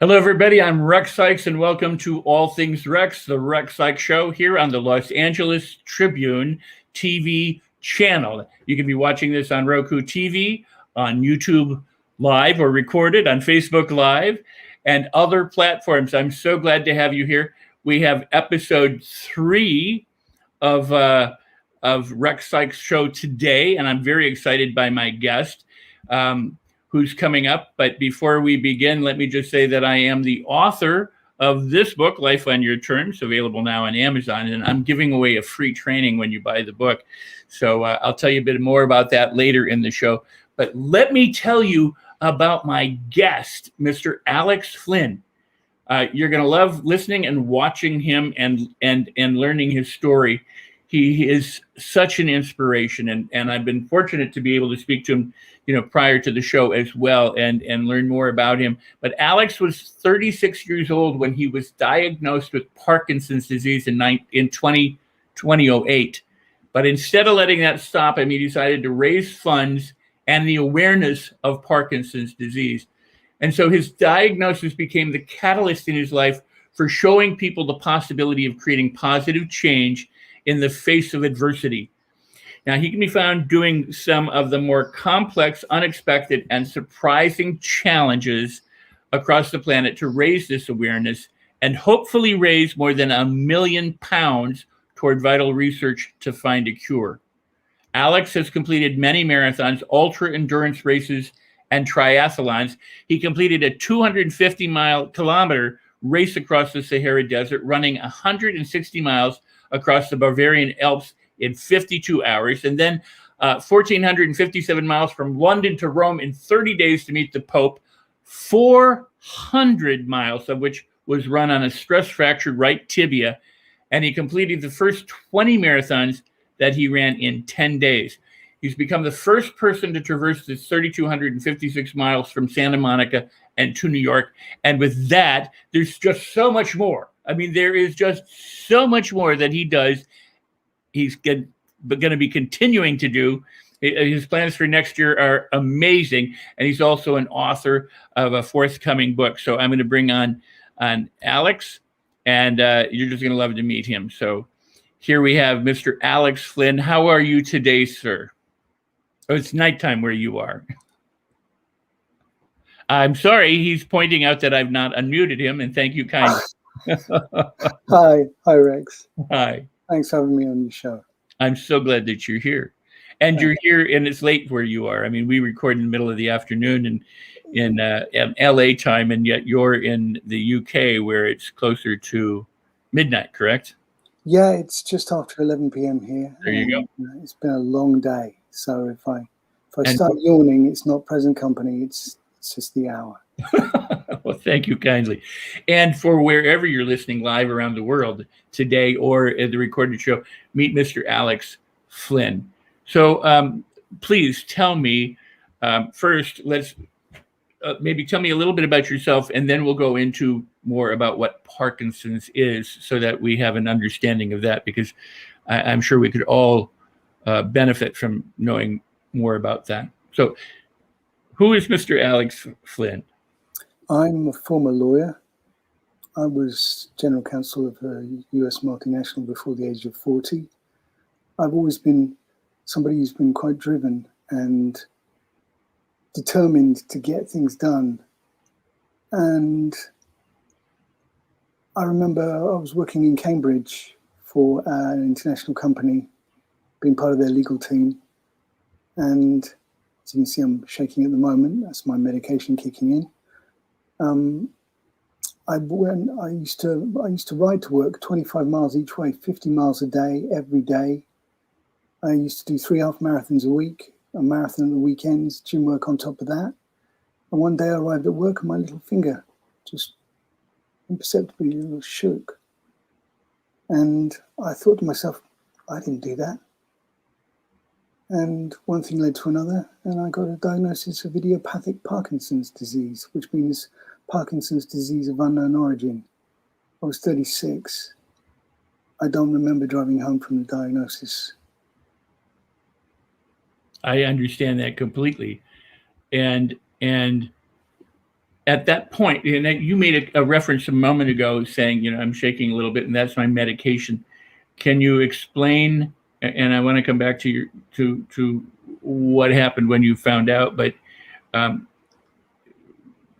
Hello, everybody. I'm Rex Sikes, and welcome to All Things Rex, the Rex Sikes Show here on the Los Angeles Tribune TV channel. You can be watching this on Roku TV, on YouTube Live or recorded, on Facebook Live, and other platforms. I'm so glad to have you here. We have episode 3 of Rex Sikes Show today, and I'm very excited by my guest. Who's coming up. But before we begin, let me just say that I am the author of this book, Life on Your Terms, available now on Amazon. And I'm giving away a free training when you buy the book. So I'll tell you a bit more about that later in the show. But let me tell you about my guest, Mr. Alex Flynn. You're going to love listening and watching him and learning his story. He is such an inspiration, and I've been fortunate to be able to speak to him, prior to the show as well, and learn more about him. But Alex was 36 years old when he was diagnosed with Parkinson's disease in 2008. But instead of letting that stop him, he decided to raise funds and the awareness of Parkinson's disease. And so his diagnosis became the catalyst in his life for showing people the possibility of creating positive change in the face of adversity. Now, he can be found doing some of the more complex, unexpected, and surprising challenges across the planet to raise this awareness and hopefully raise more than £1 million toward vital research to find a cure. Alex has completed many marathons, ultra-endurance races, and triathlons. He completed a 250-kilometer race across the Sahara Desert, running 160 miles across the Bavarian Alps in 52 hours, and then 1,457 miles from London to Rome in 30 days to meet the Pope, 400 miles of which was run on a stress-fractured right tibia, and he completed the first 20 marathons that he ran in 10 days. He's become the first person to traverse the 3,256 miles from Santa Monica and to New York, and with that, there's just so much more. I mean, there is just so much more that he does. He's going to be continuing to do. His plans for next year are amazing, and he's also an author of a forthcoming book. So I'm going to bring on Alex, and you're just going to love to meet him. So here we have Mr. Alex Flynn. How are you today, sir? Oh, it's nighttime where you are. I'm sorry. He's pointing out that I've not unmuted him, and thank you kindly. Hi, Rex. Hi. Thanks for having me on your show. I'm so glad that you're here. And you're here, and it's late where you are. I mean, we record in the middle of the afternoon and in LA time, and yet you're in the UK where it's closer to midnight, correct? Yeah, it's just after 11 p.m. here. There you go. It's been a long day. So if I start yawning, it's not present company. It's just the hour. Well, thank you kindly. And for wherever you're listening live around the world today or at the recorded show, meet Mr. Alex Flynn. So please tell me, first, let's maybe tell me a little bit about yourself, and then we'll go into more about what Parkinson's is so that we have an understanding of that, because I'm sure we could all benefit from knowing more about that. So who is Mr. Alex Flynn? I'm a former lawyer. I was general counsel of a US multinational before the age of 40. I've always been somebody who's been quite driven and determined to get things done. And I remember I was working in Cambridge for an international company, being part of their legal team. And as you can see, I'm shaking at the moment. That's my medication kicking in. I used to ride to work 25 miles each way, 50 miles a day, every day. I used to do 3 half marathons a week, a marathon on the weekends, gym work on top of that. And one day I arrived at work and my little finger just imperceptibly a little shook. And I thought to myself, I didn't do that. And one thing led to another, and I got a diagnosis of idiopathic Parkinson's disease, which means Parkinson's disease of unknown origin. I was 36. I don't remember driving home from the diagnosis. I understand that completely. And at that point, and you made a reference a moment ago saying, I'm shaking a little bit, and that's my medication. Can you explain? And I want to come back to what happened when you found out, but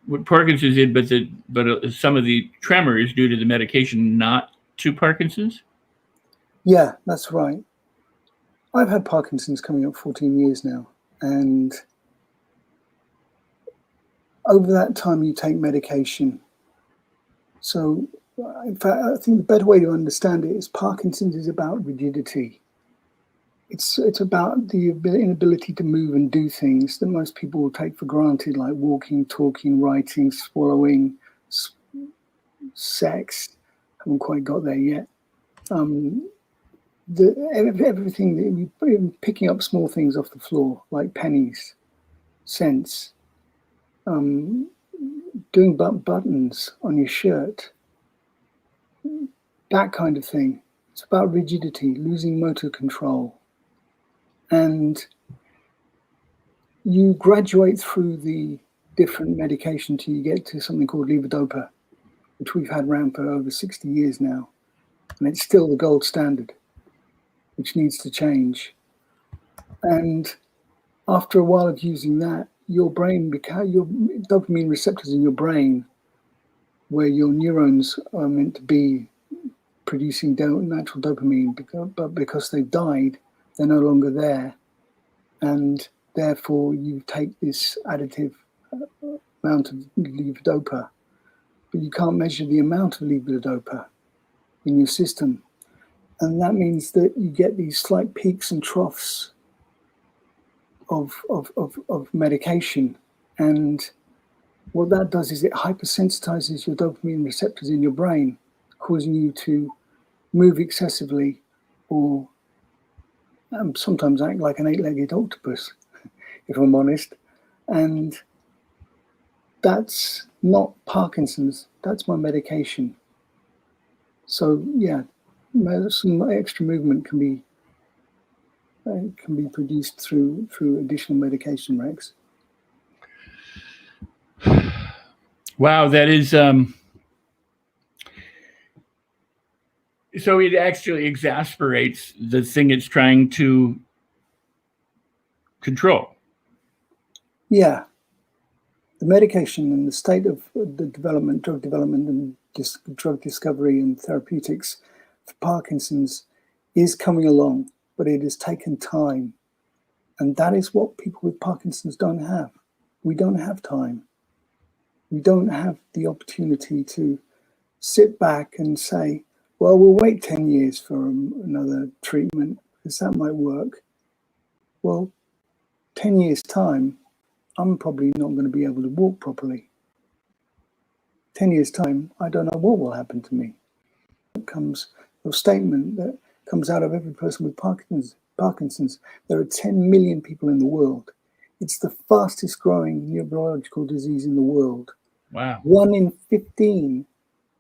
what Parkinson's did, but some of the tremor is due to the medication, not to Parkinson's. Yeah, that's right. I've had Parkinson's coming up 14 years now, and over that time you take medication. So in fact, I think the better way to understand it is Parkinson's is about rigidity. It's about the inability to move and do things that most people will take for granted, like walking, talking, writing, swallowing, sex. Haven't quite got there yet. Everything that you picking up small things off the floor, like pennies, cents, doing buttons on your shirt, that kind of thing. It's about rigidity, losing motor control. And you graduate through the different medication till you get to something called levodopa, which we've had around for over 60 years now. And it's still the gold standard, which needs to change. And after a while of using that, your brain your dopamine receptors in your brain, where your neurons are meant to be producing natural dopamine, but because they've died, they're no longer there. And therefore, you take this additive amount of levodopa, but you can't measure the amount of levodopa in your system. And that means that you get these slight peaks and troughs of medication. And what that does is it hypersensitizes your dopamine receptors in your brain, causing you to move excessively or sometimes act like an 8-legged octopus, if I'm honest. And that's not Parkinson's, that's my medication. So yeah, some extra movement can be produced through additional medication, Rex. Wow, that is so it actually exasperates the thing it's trying to control. Yeah, the medication and the state of the drug development and drug discovery and therapeutics for Parkinson's is coming along, but it has taken time. And that is what people with Parkinson's don't have. We don't have time. We don't have the opportunity to sit back and say, well, we'll wait 10 years for another treatment because that might work. Well, 10 years' time, I'm probably not going to be able to walk properly. 10 years' time, I don't know what will happen to me. It comes a statement that comes out of every person with Parkinson's. There are 10 million people in the world. It's the fastest growing neurological disease in the world. Wow. 1 in 15,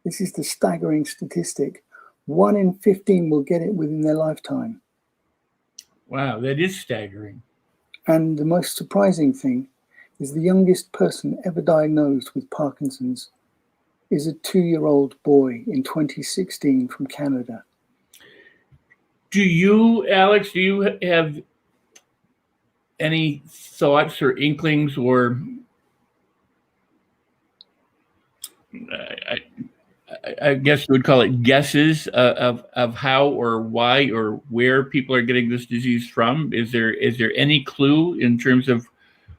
this is the staggering statistic, 1 in 15 will get it within their lifetime. Wow, that is staggering. And the most surprising thing is the youngest person ever diagnosed with Parkinson's is a 2-year-old boy in 2016 from Canada. Do you, Alex, have any thoughts or inklings or I guess you would call it guesses of how or why or where people are getting this disease from? Is there any clue in terms of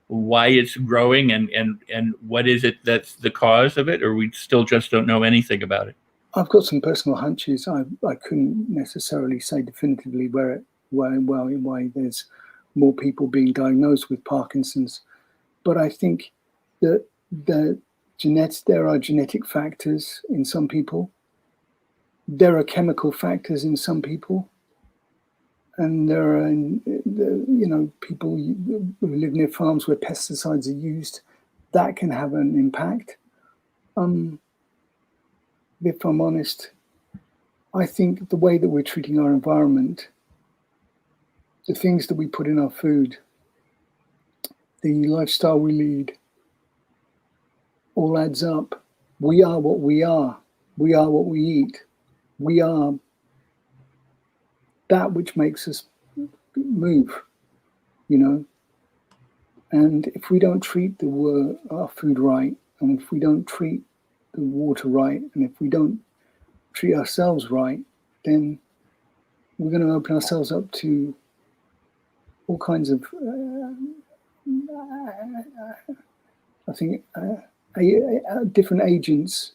why it's growing and what is it that's the cause of it, or we still just don't know anything about it? I've got some personal hunches. I couldn't necessarily say definitively why there's more people being diagnosed with Parkinson's, but I think that there are genetic factors in some people. There are chemical factors in some people. And there are, people who live near farms where pesticides are used. That can have an impact. If I'm honest, I think the way that we're treating our environment, the things that we put in our food, the lifestyle we lead, all adds up. We are what we are. We are what we eat. We are that which makes us move, you know. And if we don't treat our food right, and if we don't treat the water right, and if we don't treat ourselves right, then we're going to open ourselves up to all kinds of, I think, different agents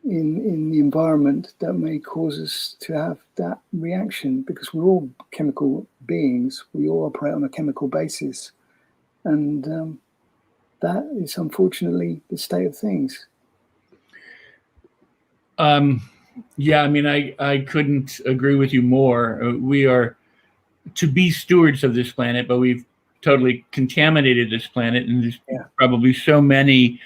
in the environment that may cause us to have that reaction, because we're all chemical beings. We all operate on a chemical basis. And that is unfortunately the state of things. Yeah, I mean, I couldn't agree with you more. We are to be stewards of this planet, but we've totally contaminated this planet, and there's probably so many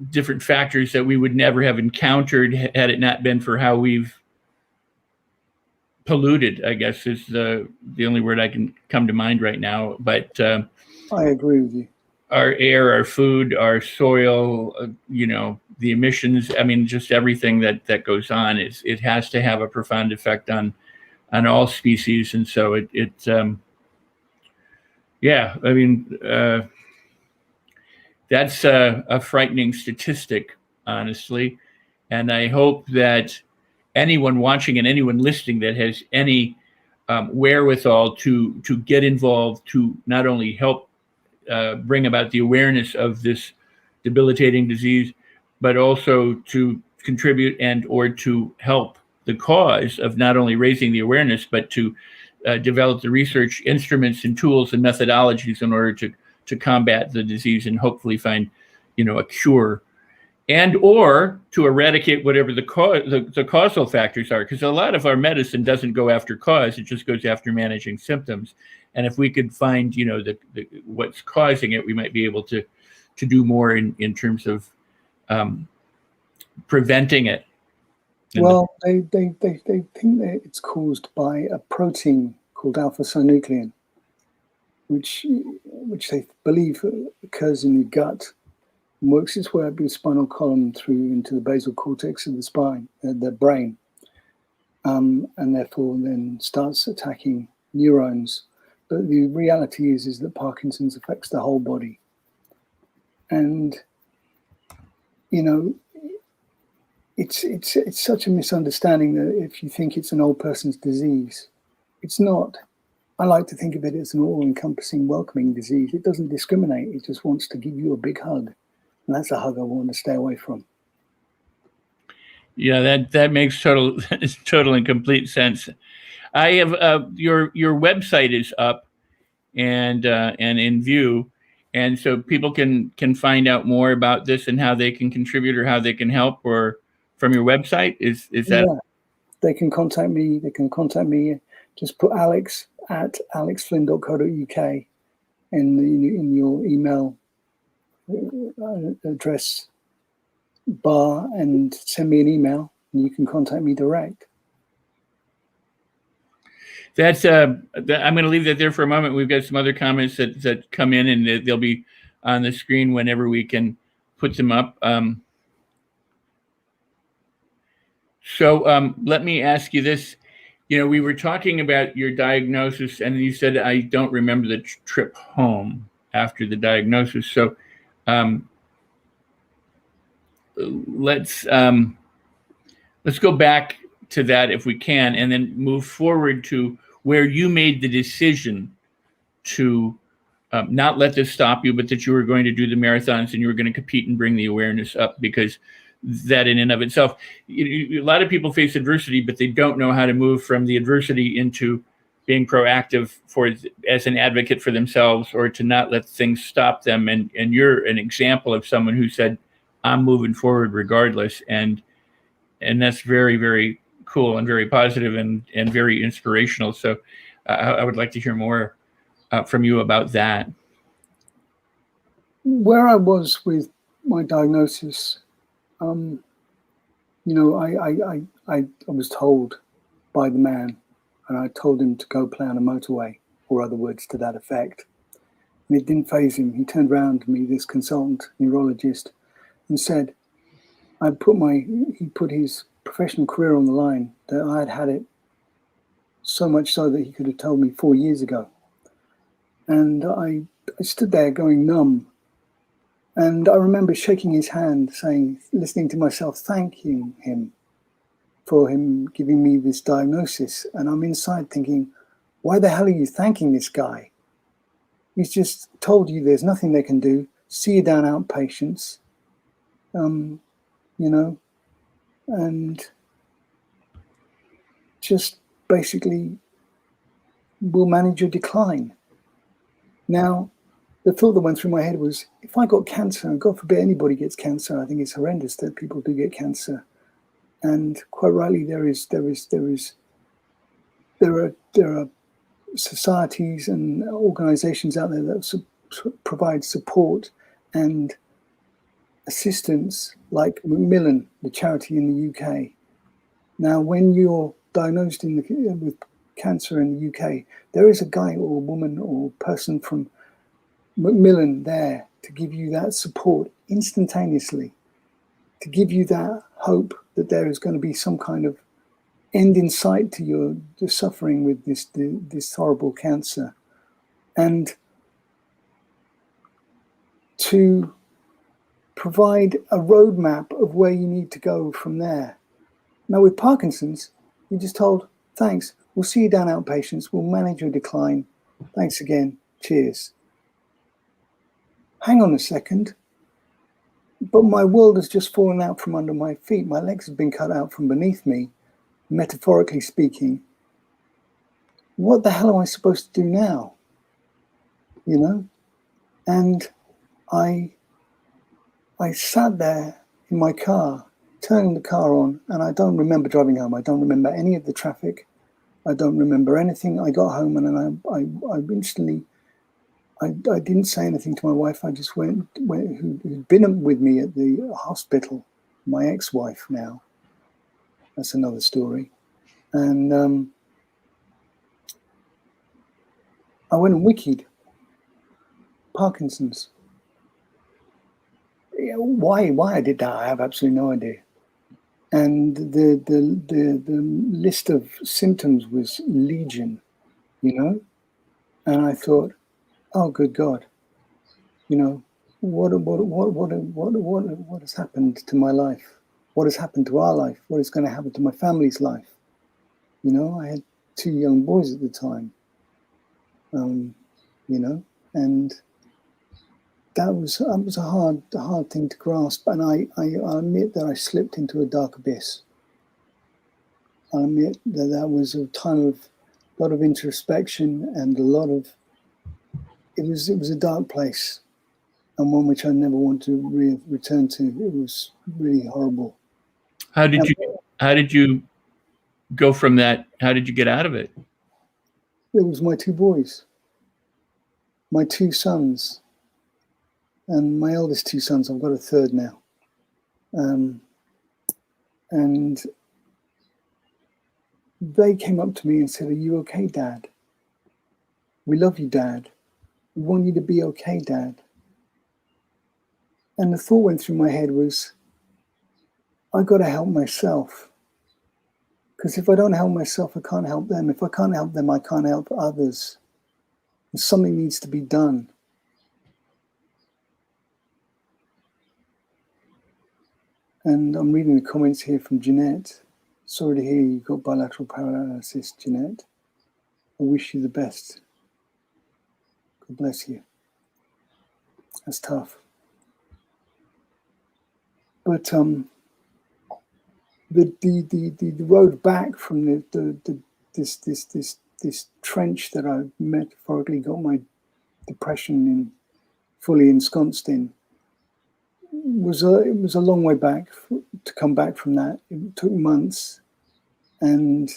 different factors that we would never have encountered had it not been for how we've polluted, I guess is the only word I can come to mind right now. But I agree with you. Our air, our food, our soil, the emissions, I mean, just everything that goes on, it has to have a profound effect on all species. And so I mean, that's a frightening statistic, honestly. And I hope that anyone watching and anyone listening that has any wherewithal to get involved, to not only help bring about the awareness of this debilitating disease, but also to contribute and or to help the cause of not only raising the awareness, but to develop the research instruments and tools and methodologies in order to combat the disease and hopefully find, a cure, and or to eradicate whatever the causal factors are. Because a lot of our medicine doesn't go after cause; it just goes after managing symptoms. And if we could find, what's causing it, we might be able to do more in terms of preventing it. Well, they think that it's caused by a protein called alpha-synuclein, which they believe occurs in the gut and works its way up your spinal column through into the basal cortex of the spine, the brain, and therefore then starts attacking neurons. But the reality is that Parkinson's affects the whole body, and it's such a misunderstanding that if you think it's an old person's disease, it's not. I like to think of it as an all-encompassing, welcoming disease. It doesn't discriminate. It just wants to give you a big hug, and that's a hug I want to stay away from. Yeah, that makes total and complete sense. I have your website is up and in view, and so people can find out more about this and how they can contribute or how they can help, or from your website. Is that? Yeah, they can contact me. Just put Alex at alexflynn.co.uk in your email address bar and send me an email, and you can contact me direct. That's I'm going to leave that there for a moment. We've got some other comments that come in, and they'll be on the screen whenever we can put them up. So let me ask you this. We were talking about your diagnosis, and you said, I don't remember the trip home after the diagnosis. So let's go back to that if we can, and then move forward to where you made the decision to not let this stop you, but that you were going to do the marathons and you were going to compete and bring the awareness up, because that in and of itself, a lot of people face adversity, but they don't know how to move from the adversity into being proactive as an advocate for themselves, or to not let things stop them. And you're an example of someone who said, I'm moving forward regardless. And that's very, very cool and very positive and very inspirational. So I would like to hear more from you about that. Where I was with my diagnosis, I was told by the man, and I told him to go play on a motorway, or other words to that effect. And it didn't faze him. He turned around to me, this consultant neurologist, and said, he put his professional career on the line, that I had had it so much so that he could have told me 4 years ago. And I stood there going numb. And I remember shaking his hand, listening to myself, thanking him for him giving me this diagnosis. And I'm inside thinking, why the hell are you thanking this guy? He's just told you there's nothing they can do. See you down outpatients, and just basically will manage your decline. Now, the thought that went through my head was, if I got cancer, and God forbid anybody gets cancer, I think it's horrendous that people do get cancer. And quite rightly, there are societies and organizations out there that provide support and assistance, like Macmillan, the charity in the UK. Now, when you're diagnosed with cancer in the UK, there is a guy or a woman or person from Macmillan there to give you that support instantaneously, to give you that hope that there is going to be some kind of end in sight to your suffering with this horrible cancer, and to provide a roadmap of where you need to go from there. Now, with Parkinson's, you're just told, thanks, we'll see you down outpatients, we'll manage your decline, thanks again, cheers. Hang on a second, but my world has just fallen out from under my feet. My legs have been cut out from beneath me, metaphorically speaking. What the hell am I supposed to do now? And I sat there in my car, turning the car on, and I don't remember driving home. I don't remember any of the traffic. I don't remember anything. I got home and I instantly, I didn't say anything to my wife. I just went who'd been with me at the hospital, my ex-wife now. That's another story. And I went and wikied Parkinson's. Why I did that, I have absolutely no idea. And the list of symptoms was legion, And I thought, oh, good God, what has happened to my life? What has happened to our life? What is going to happen to my family's life? I had 2 young boys at the time, and that was a hard thing to grasp. And I admit that I slipped into a dark abyss. I admit that was a time of a lot of introspection and it was a dark place, and one which I never want to return to. It was really horrible. How did you go from that? How did you get out of it? It was my 2 boys, my 2 sons, and my eldest 2 sons. I've got a third now. And they came up to me and said, "Are you okay, Dad? We love you, Dad. We want you to be okay, Dad." And the thought went through my head was, I got to help myself. Because if I don't help myself, I can't help them. If I can't help them, I can't help others. And something needs to be done. And I'm reading the comments here from Jeanette. Sorry to hear you got bilateral paralysis, Jeanette. I wish you the best. God bless you. That's tough. But the road back from this trench that I metaphorically got my depression fully ensconced in, it was a long way back to come back from that. It took months, and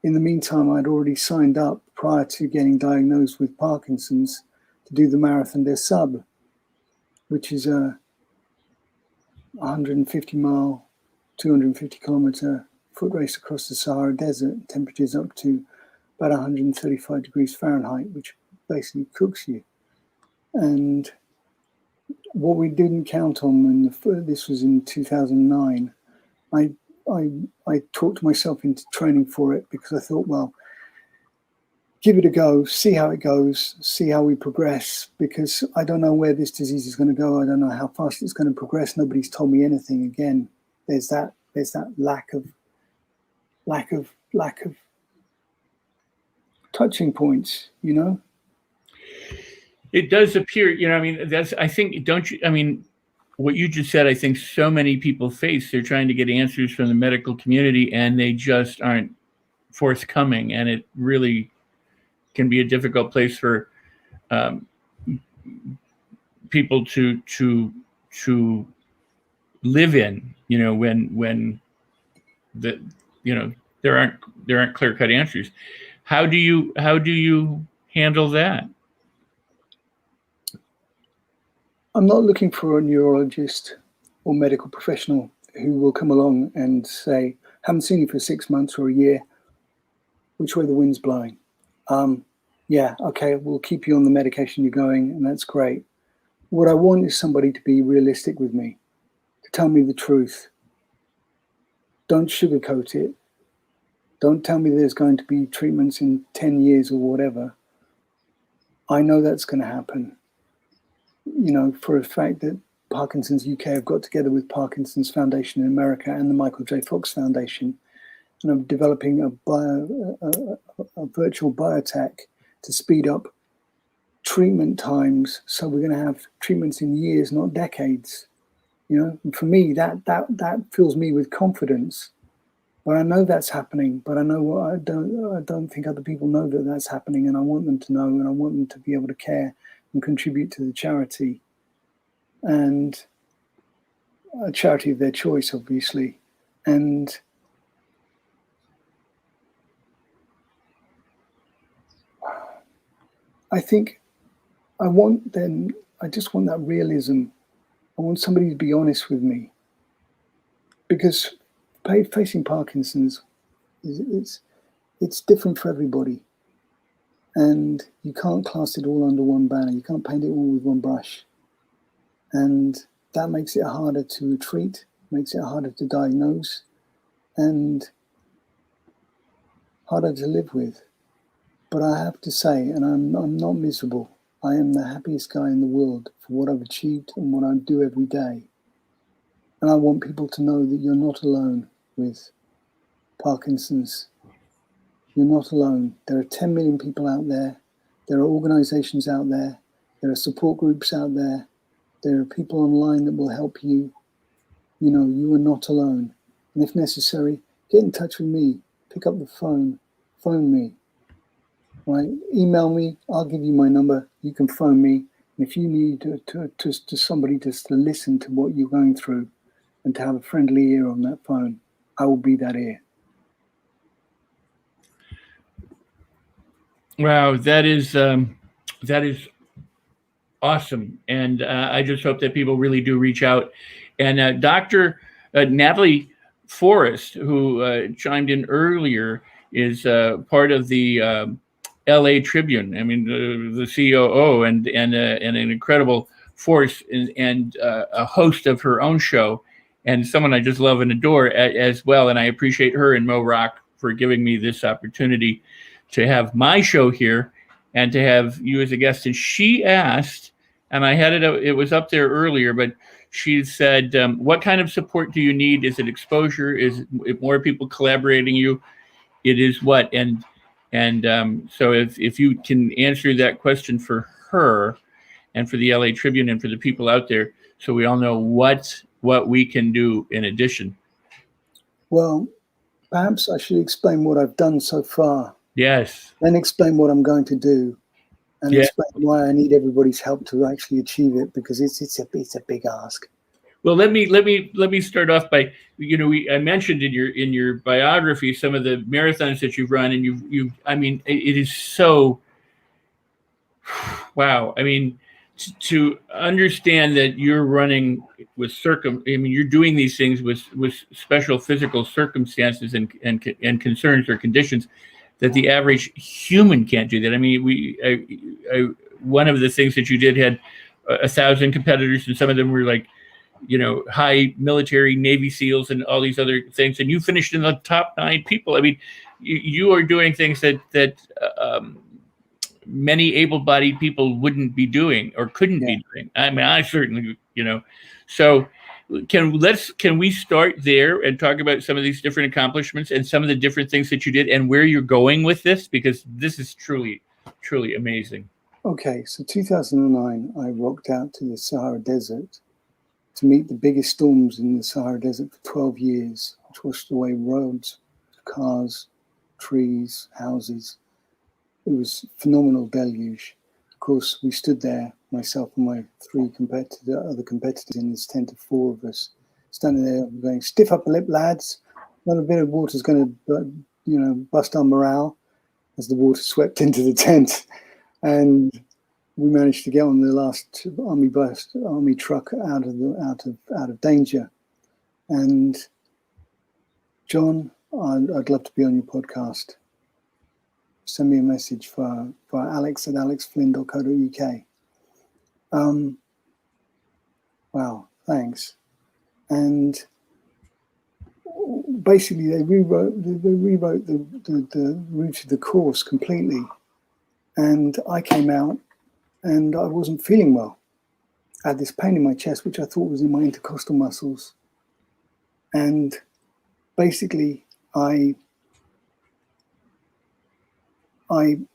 in the meantime, I'd already signed up prior to getting diagnosed with Parkinson's to do the Marathon des Sables, which is a 150-mile, 250-kilometer foot race across the Sahara Desert, temperatures up to about 135 degrees Fahrenheit, which basically cooks you. And what we didn't count on, this was in 2009, I talked myself into training for it because I thought, well, give it a go, see how it goes, see how we progress, because I don't know where this disease is going to go. I don't know how fast it's going to progress. Nobody's told me anything. Again, there's that lack of touching points, you know? It does appear, I mean, I think, don't you, I mean, what you just said, I think so many people face, they're trying to get answers from the medical community and they just aren't forthcoming. And it really can be a difficult place for people to live in, when there aren't clear-cut answers. How do you handle that? I'm not looking for a neurologist or medical professional who will come along and say, haven't seen you for 6 months or a year, which way the wind's blowing? Yeah, okay, we'll keep you on the medication you're going, and that's great. What I want is somebody to be realistic with me, to tell me the truth. Don't sugarcoat it. Don't tell me there's going to be treatments in 10 years or whatever. I know that's going to happen. For a fact that Parkinson's UK have got together with Parkinson's Foundation in America and the Michael J. Fox Foundation, and I'm developing a virtual biotech to speed up treatment times. So we're going to have treatments in years, not decades. And for me, that fills me with confidence. But I know that's happening. But I know what I don't think other people know that that's happening, and I want them to know, and I want them to be able to care and contribute to the charity, and a charity of their choice, obviously. And I think I just want that realism. I want somebody to be honest with me, because facing Parkinson's it's different for everybody. And you can't class it all under one banner. You can't paint it all with one brush. And that makes it harder to treat, makes it harder to diagnose, and harder to live with. But I have to say, and I'm not miserable, I am the happiest guy in the world for what I've achieved and what I do every day. And I want people to know that you're not alone with Parkinson's. You're not alone. There are 10 million people out there. There are organizations out there. There are support groups out there. There are people online that will help you. You are not alone. And if necessary, get in touch with me. Pick up the phone. Phone me. Right? Email me. I'll give you my number. You can phone me. And if you need to somebody just to listen to what you're going through and to have a friendly ear on that phone, I will be that ear. Wow, that is awesome, and I just hope that people really do reach out. And Dr. Natalie Forrest, who chimed in earlier, is part of the LA Tribune. I mean, the COO and an incredible force and a host of her own show, and someone I just love and adore as well. And I appreciate her and Mo Rock for giving me this opportunity to have my show here and to have you as a guest. And she asked, and I had it was up there earlier, but she said, what kind of support do you need? Is it exposure? Is it more people collaborating you? It is what? And so if you can answer that question for her and for the LA Tribune and for the people out there, so we all know what we can do in addition. Well, perhaps I should explain what I've done so far. Yes. Then explain what I'm going to do, and explain why I need everybody's help to actually achieve it, because it's a big ask. Well, let me start off by, I mentioned in your biography some of the marathons that you've run, and you I mean, it is so wow. I mean, to understand that you're running with you're doing these things with special physical circumstances and concerns or conditions that the average human can't do that. I mean, one of the things that you did had 1,000 competitors, and some of them were like, high military, Navy SEALs, and all these other things. And you finished in the top 9 people. I mean, you are doing things that many able-bodied people wouldn't be doing or couldn't be doing. I mean, I certainly, So can we start there and talk about some of these different accomplishments and some of the different things that you did and where you're going with this? Because this is truly, truly amazing. Okay, so 2009, I rocked out to the Sahara Desert to meet the biggest storms in the Sahara Desert for 12 years, which washed away roads, cars, trees, houses. It was a phenomenal deluge. Of course, we stood there, myself and my 3 other competitors in this tent of 4 of us, standing there going, stiff upper lip, lads. Not a bit of water's going to, bust our morale, as the water swept into the tent. And we managed to get on the last army truck out of danger. And John, I'd love to be on your podcast. Send me a message for Alex at alexflynn.co.uk. Wow, thanks. And basically, they rewrote the route of the course completely. And I came out, and I wasn't feeling well. I had this pain in my chest, which I thought was in my intercostal muscles. And basically, I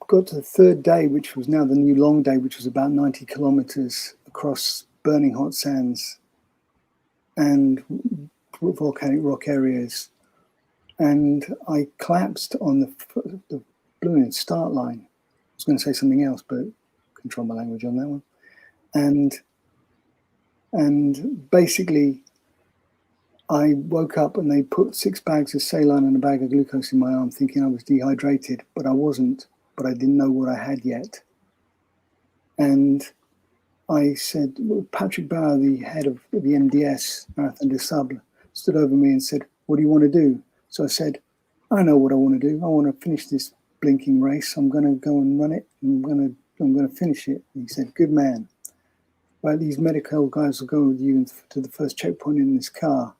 got to the 3rd day, which was now the new long day, which was about 90 kilometers across burning hot sands and volcanic rock areas. And I collapsed on the blooming start line. I was going to say something else, but control my language on that one. And basically, I woke up and they put 6 bags of saline and a bag of glucose in my arm, thinking I was dehydrated, but I wasn't, but I didn't know what I had yet. And I said, Patrick Bauer, the head of the MDS, Marathon des Sables, stood over me and said, what do you want to do? So I said, I know what I want to do. I want to finish this blinking race. I'm going to go and run it. I'm going to finish it. And he said, good man. Right, these medical guys will go with you to the first checkpoint in this car.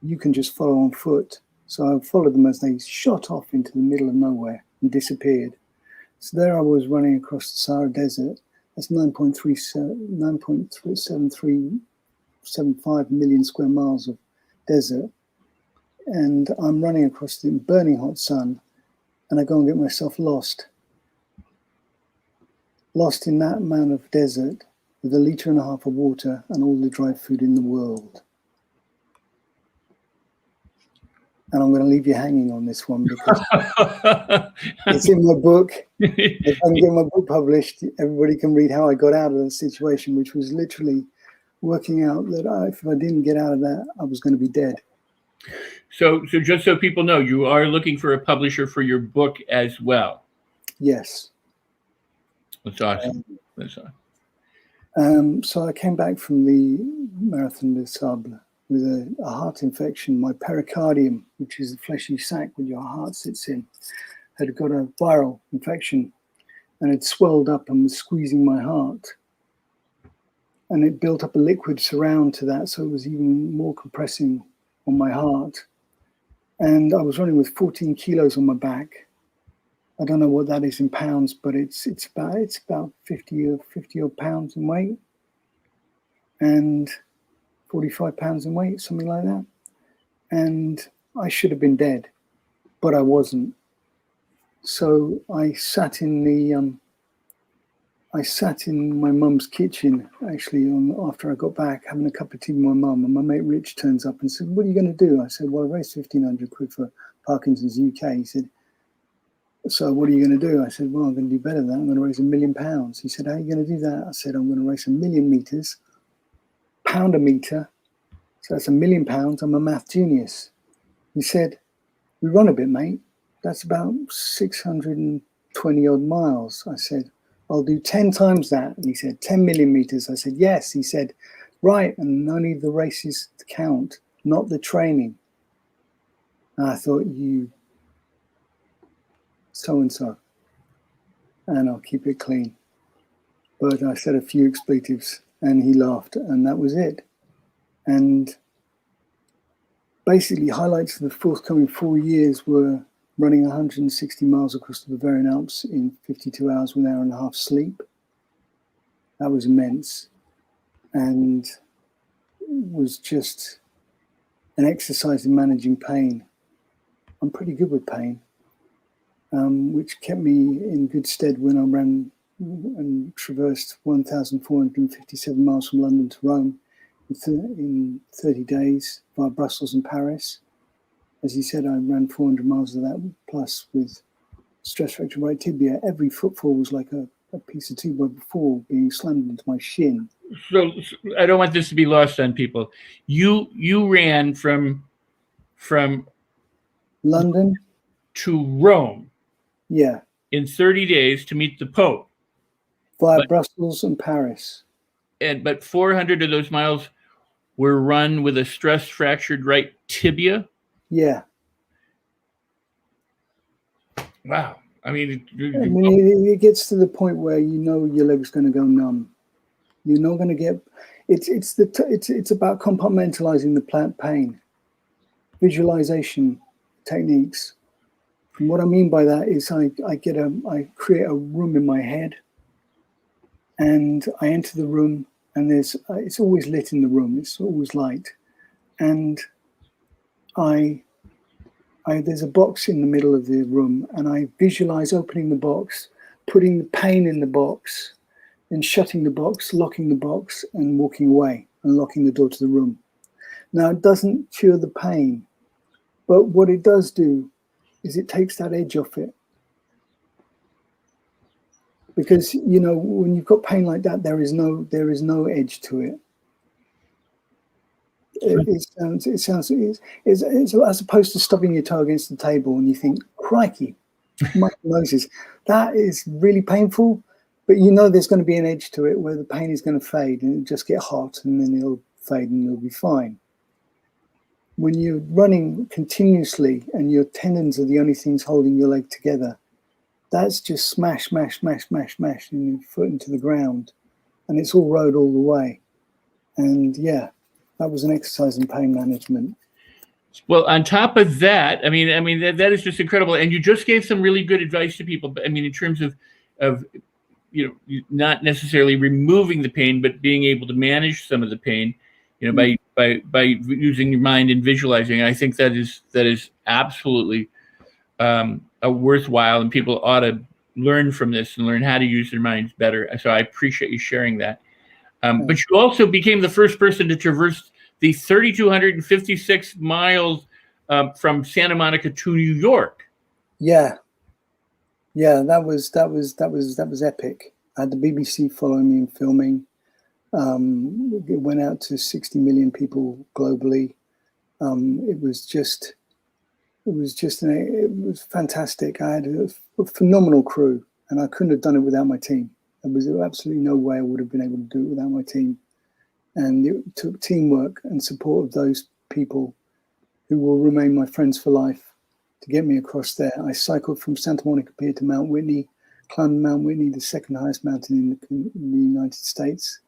You can just follow on foot. So I followed them as they shot off into the middle of nowhere and disappeared. So there I was running across the Sahara Desert. That's 9.375 million square miles of desert. And I'm running across the burning hot sun, and I go and get myself lost. Lost in that amount of desert with 1.5 liters of water and all the dry food in the world. And I'm going to leave you hanging on this one because it's in my book. If I can get my book published, everybody can read how I got out of that situation, which was literally working out that if I didn't get out of that, I was going to be dead. So just so people know, you are looking for a publisher for your book as well. Yes. That's awesome. So I came back from the Marathon des Sables with a heart infection. My pericardium, which is the fleshy sac where your heart sits in, had got a viral infection and it swelled up and was squeezing my heart. And it built up a liquid surround to that, so it was even more compressing on my heart. And I was running with 14 kilos on my back. I don't know what that is in pounds, but it's about 50 odd pounds in weight and 45 pounds in weight, something like that. And I should have been dead, but I wasn't. So I sat in my mum's kitchen, actually, after I got back, having a cup of tea with my mum, and my mate Rich turns up and said, what are you going to do? I said, well, I raised 1,500 quid for Parkinson's UK. He said, so what are you going to do? I said, well, I'm going to do better than that. I'm going to raise £1 million. He said, how are you going to do that? I said, I'm going to raise 1,000,000 meters, pound a meter. So that's £1 million. I'm a math genius. He said, we run a bit, mate. That's about 620 odd miles. I said, I'll do 10 times that. And he said, 10 million meters. I said, yes. He said, right. And only the races to count, not the training. And I thought, you so-and-so. And I'll keep it clean. but I said a few expletives and he laughed, and that was it. And basically, highlights of the forthcoming 4 years were running 160 miles across the Bavarian Alps in 52 hours with an hour and a half sleep. That was immense, and was just an exercise in managing pain. I'm pretty good with pain, which kept me in good stead when I ran and traversed 1,457 miles from London to Rome in 30 days via Brussels and Paris. As you said, I ran 400 miles of that, plus with stress fracture right tibia. Every footfall was like a piece of 2x4 being slammed into my shin. So I don't want this to be lost on people. You ran from London to Rome, yeah, in 30 days to meet the Pope, via Brussels and Paris. But 400 of those miles were run with a stress fractured right tibia. Yeah. Wow. I mean, it gets to the point where you know your leg's going to go numb. You're not going to get. It's about compartmentalizing the pain, visualization techniques. And what I mean by that is I create a room in my head, and I enter the room, and it's always lit in the room. It's always light, and there's a box in the middle of the room, and I visualize opening the box, putting the pain in the box, and shutting the box, locking the box, and walking away and locking the door to the room. Now, it doesn't cure the pain, but what it does do is it takes that edge off it. Because, you know, when you've got pain like that, there is no edge to it. It sounds as opposed to stubbing your toe against the table and you think, crikey, my Moses, that is really painful, but you know there's going to be an edge to it where the pain is going to fade and it'll just get hot and then it'll fade and it'll be fine. When you're running continuously and your tendons are the only things holding your leg together, that's just smash, smash, smash, smash, smash, and your foot into the ground, and it's all road all the way. And yeah, that was an exercise in pain management. Well, on top of that, I mean that is just incredible. And you just gave some really good advice to people. I mean, in terms of you know, not necessarily removing the pain, but being able to manage some of the pain, you know, by using your mind and visualizing. I think that is absolutely a worthwhile, and people ought to learn from this and learn how to use their minds better. So I appreciate you sharing that. But you also became the first person to traverse the 3,256 miles from Santa Monica to New York. Yeah, that was epic. I had the BBC following me and filming. It went out to 60 million people globally. It was fantastic. I had a phenomenal crew, and I couldn't have done it without my team. There was absolutely no way I would have been able to do it without my team. And it took teamwork and support of those people who will remain my friends for life to get me across there. I cycled from Santa Monica Pier to Mount Whitney, climbed Mount Whitney, the second highest mountain in the United States,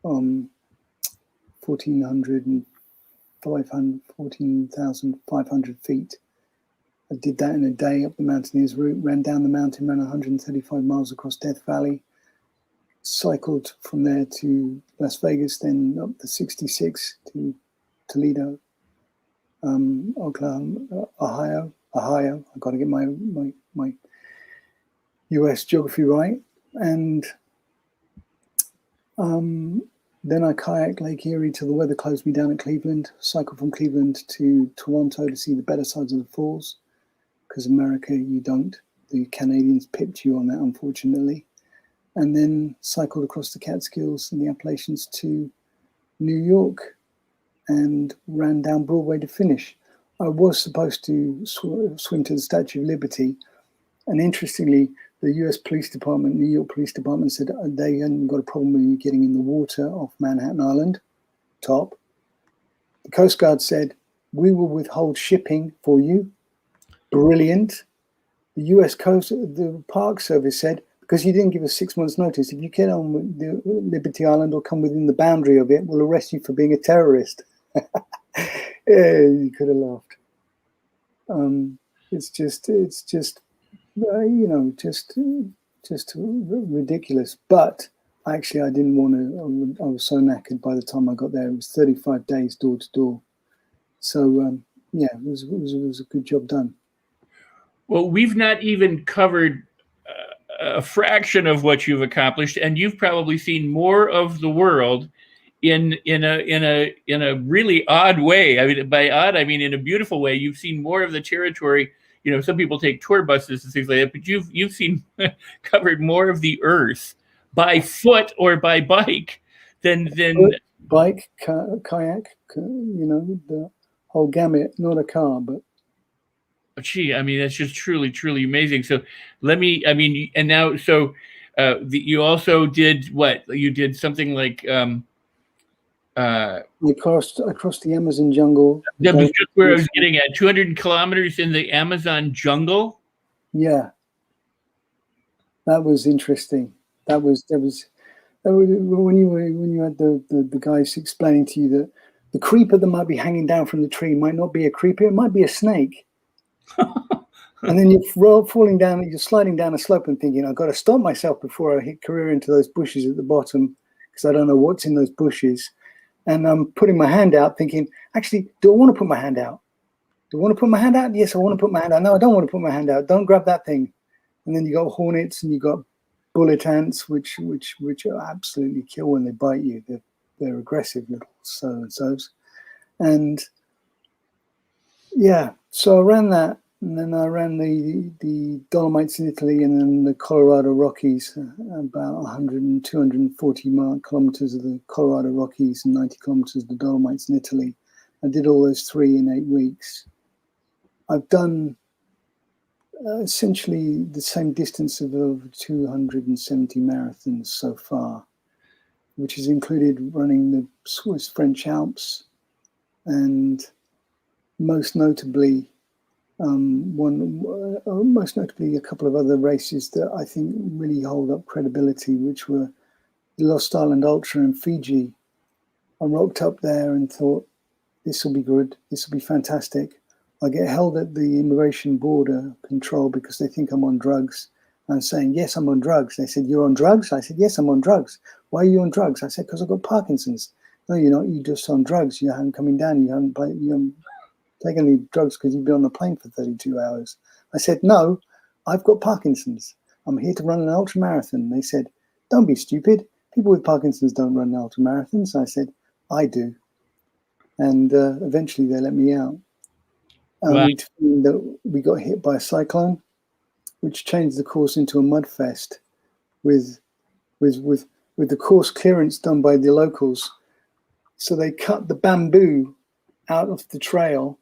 14,500 feet. I did that in a day up the mountaineer's route, ran down the mountain, ran 135 miles across Death Valley, cycled from there to Las Vegas, then up the 66 to Toledo, Oklahoma, Ohio. I've got to get my US geography right. And then I kayaked Lake Erie till the weather closed me down at Cleveland, cycled from Cleveland to Toronto to see the better sides of the falls, because America, you don't. The Canadians pipped you on that, unfortunately. And then cycled across the Catskills and the Appalachians to New York and ran down Broadway to finish. I was supposed to swim to the Statue of Liberty. And interestingly, the US Police Department, New York Police Department, said they hadn't got a problem with you getting in the water off Manhattan Island, top. The Coast Guard said, we will withhold shipping for you. Brilliant. The US Coast, the Park Service said, because you didn't give us 6 months notice. If you get on with the Liberty Island or come within the boundary of it, we'll arrest you for being a terrorist. Yeah, you could have laughed. It's just ridiculous. But actually, I didn't want to. I was so knackered by the time I got there. It was 35 days door to door. So yeah, it was a good job done. Well, we've not even covered a fraction of what you've accomplished, and you've probably seen more of the world in a really odd way. I mean, by odd, I mean in a beautiful way. You've seen more of the territory. You know, some people take tour buses and things like that, but you've seen covered more of the earth by foot or by bike than bike, kayak. You know, the whole gamut. Not a car, but. Gee, I mean, that's just truly, truly amazing. So let me, I mean, and now, so you also did what? You did something like I crossed the Amazon jungle. That was just where I was getting at. 200 kilometers in the Amazon jungle. Yeah, that was interesting. That was when you had the guys explaining to you that the creeper that might be hanging down from the tree might not be a creeper; it might be a snake. And then you're falling down, you're sliding down a slope and thinking, I've got to stop myself before I hit career into those bushes at the bottom because I don't know what's in those bushes. And I'm putting my hand out thinking, actually, do I want to put my hand out? Do I want to put my hand out? Yes, I want to put my hand out. No, I don't want to put my hand out. Don't grab that thing. And then you got hornets and you got bullet ants, which absolutely kill when they bite you. They're aggressive little so-and-sos. And yeah, so I ran that. And then I ran the Dolomites in Italy and then the Colorado Rockies, about 100 and 240 kilometers of the Colorado Rockies and 90 kilometers of the Dolomites in Italy. I did all those 3 in 8 weeks. I've done essentially the same distance of over 270 marathons so far, which has included running the Swiss French Alps and most notably a couple of other races that I think really hold up credibility, which were the Lost Island Ultra in Fiji. I rocked up there and thought, this will be good, this will be fantastic. I get held at the immigration border control because they think I'm on drugs. I'm saying, yes, I'm on drugs. They said, you're on drugs? I said, yes, I'm on drugs. Why are you on drugs? I said, because I've got Parkinson's. No, you're not, you're just on drugs. You haven't coming down, you haven't taken any drugs because you've been on the plane for 32 hours. I said, no, I've got Parkinson's. I'm here to run an ultra marathon. They said, don't be stupid. People with Parkinson's don't run ultra marathons. I said, I do. And eventually they let me out. Right. We got hit by a cyclone, which changed the course into a mud fest with the course clearance done by the locals. So they cut the bamboo out of the trail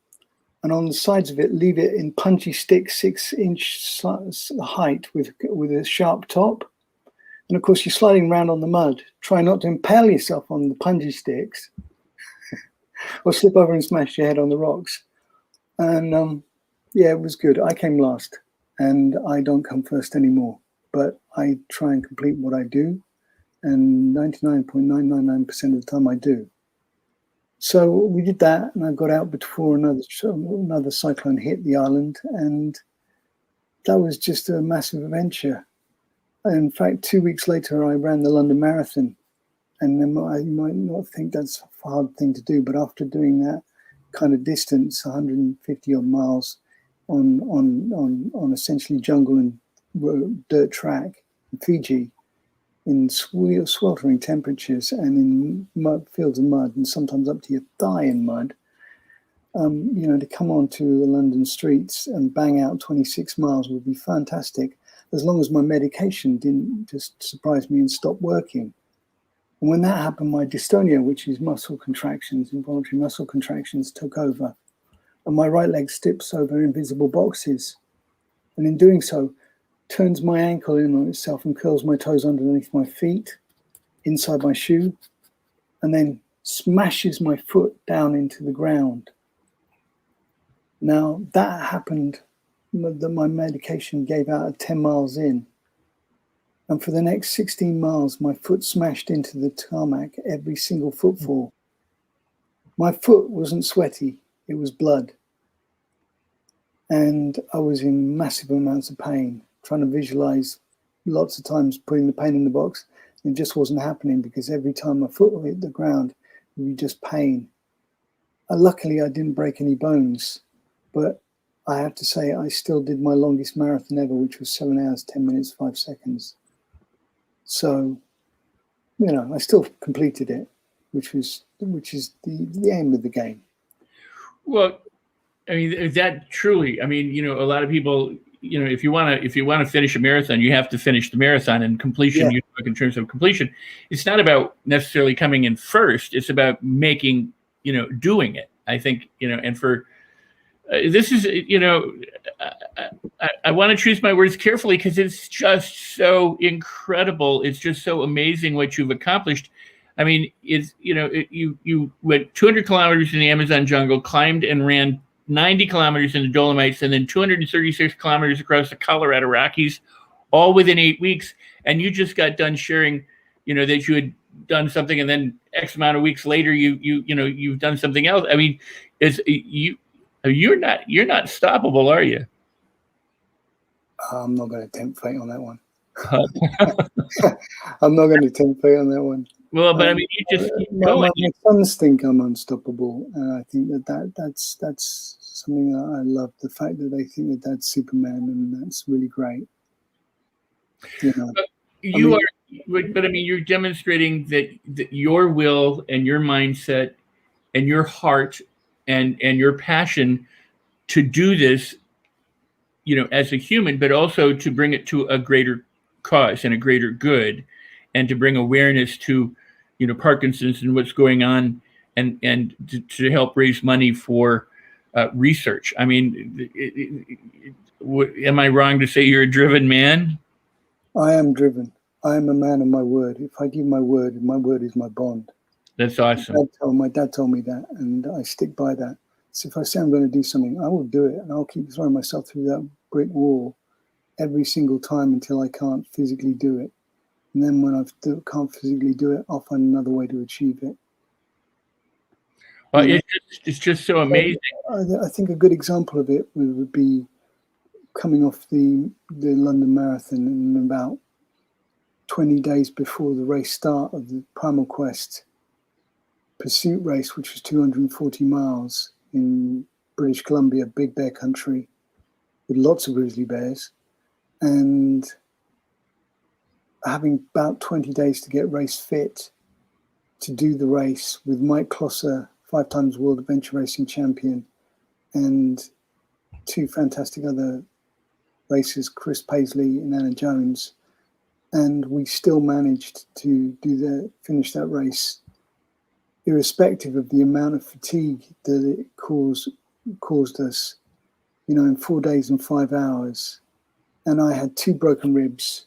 and on the sides of it, leave it in punchy sticks, 6-inch height with a sharp top. And of course, you're sliding around on the mud. Try not to impale yourself on the punchy sticks or slip over and smash your head on the rocks. And yeah, it was good. I came last and I don't come first anymore, but I try and complete what I do. And 99.999% of the time I do. So we did that, and I got out before another cyclone hit the island, and that was just a massive adventure. In fact, 2 weeks later, I ran the London Marathon, and then you might not think that's a hard thing to do, but after doing that kind of distance, 150 odd miles on essentially jungle and dirt track in Fiji, in sweltering temperatures and in fields of mud and sometimes up to your thigh in mud, to come onto the London streets and bang out 26 miles would be fantastic, as long as my medication didn't just surprise me and stop working. And when that happened, my dystonia, which is muscle contractions, involuntary muscle contractions, took over. And my right leg steps over invisible boxes. And in doing so, turns my ankle in on itself and curls my toes underneath my feet, inside my shoe, and then smashes my foot down into the ground. Now, that happened, that my medication gave out at 10 miles in. And for the next 16 miles, my foot smashed into the tarmac every single footfall. My foot wasn't sweaty, it was blood. And I was in massive amounts of pain, trying to visualize lots of times putting the pain in the box. It just wasn't happening because every time my foot hit the ground, it would be just pain. Luckily, I didn't break any bones, but I have to say I still did my longest marathon ever, which was 7 hours, 10 minutes, 5 seconds. So, I still completed it, which is the aim of the game. Well, I mean, that truly, I mean, a lot of people, if you want to finish a marathon, you have to finish the marathon. And completion, you talk in terms of completion, it's not about necessarily coming in first. It's about making, doing it. I think, and for this is, I want to choose my words carefully because it's just so incredible. It's just so amazing what you've accomplished. I mean, you went 200 kilometers in the Amazon jungle, climbed and ran 90 kilometers in the Dolomites, and then 236 kilometers across the Colorado Rockies, all within 8 weeks. And you just got done sharing, that you had done something, and then X amount of weeks later, you've done something else. I mean, you're not stoppable, are you? I'm not going to tempt fate on that one. I'm not going to tempt fate on that one. Well, but I mean, you just keep going. My sons think I'm unstoppable, and I think that's something that I love. The fact that they think that Dad's Superman, and that's really great. But you're demonstrating that your will and your mindset and your heart and your passion to do this, as a human, but also to bring it to a greater cause and a greater good, and to bring awareness to, Parkinson's and what's going on, and to help raise money for research. I mean, am I wrong to say you're a driven man? I am driven. I am a man of my word. If I give my word is my bond. That's awesome. My dad told me that, and I stick by that. So if I say I'm going to do something, I will do it, and I'll keep throwing myself through that brick wall every single time until I can't physically do it. And then when I can't physically do it, I'll find another way to achieve it. Well, it's just so amazing. I think a good example of it would be coming off the London Marathon, and about 20 days before the race start of the Primal Quest pursuit race, which was 240 miles in British Columbia, Big Bear country, with lots of grizzly bears, and having about 20 days to get race fit to do the race with Mike Closser, 5 times world adventure racing champion, and 2 fantastic other racers, Chris Paisley and Anna Jones. And we still managed to finish that race, irrespective of the amount of fatigue that it caused us, in 4 days and 5 hours. And I had 2 broken ribs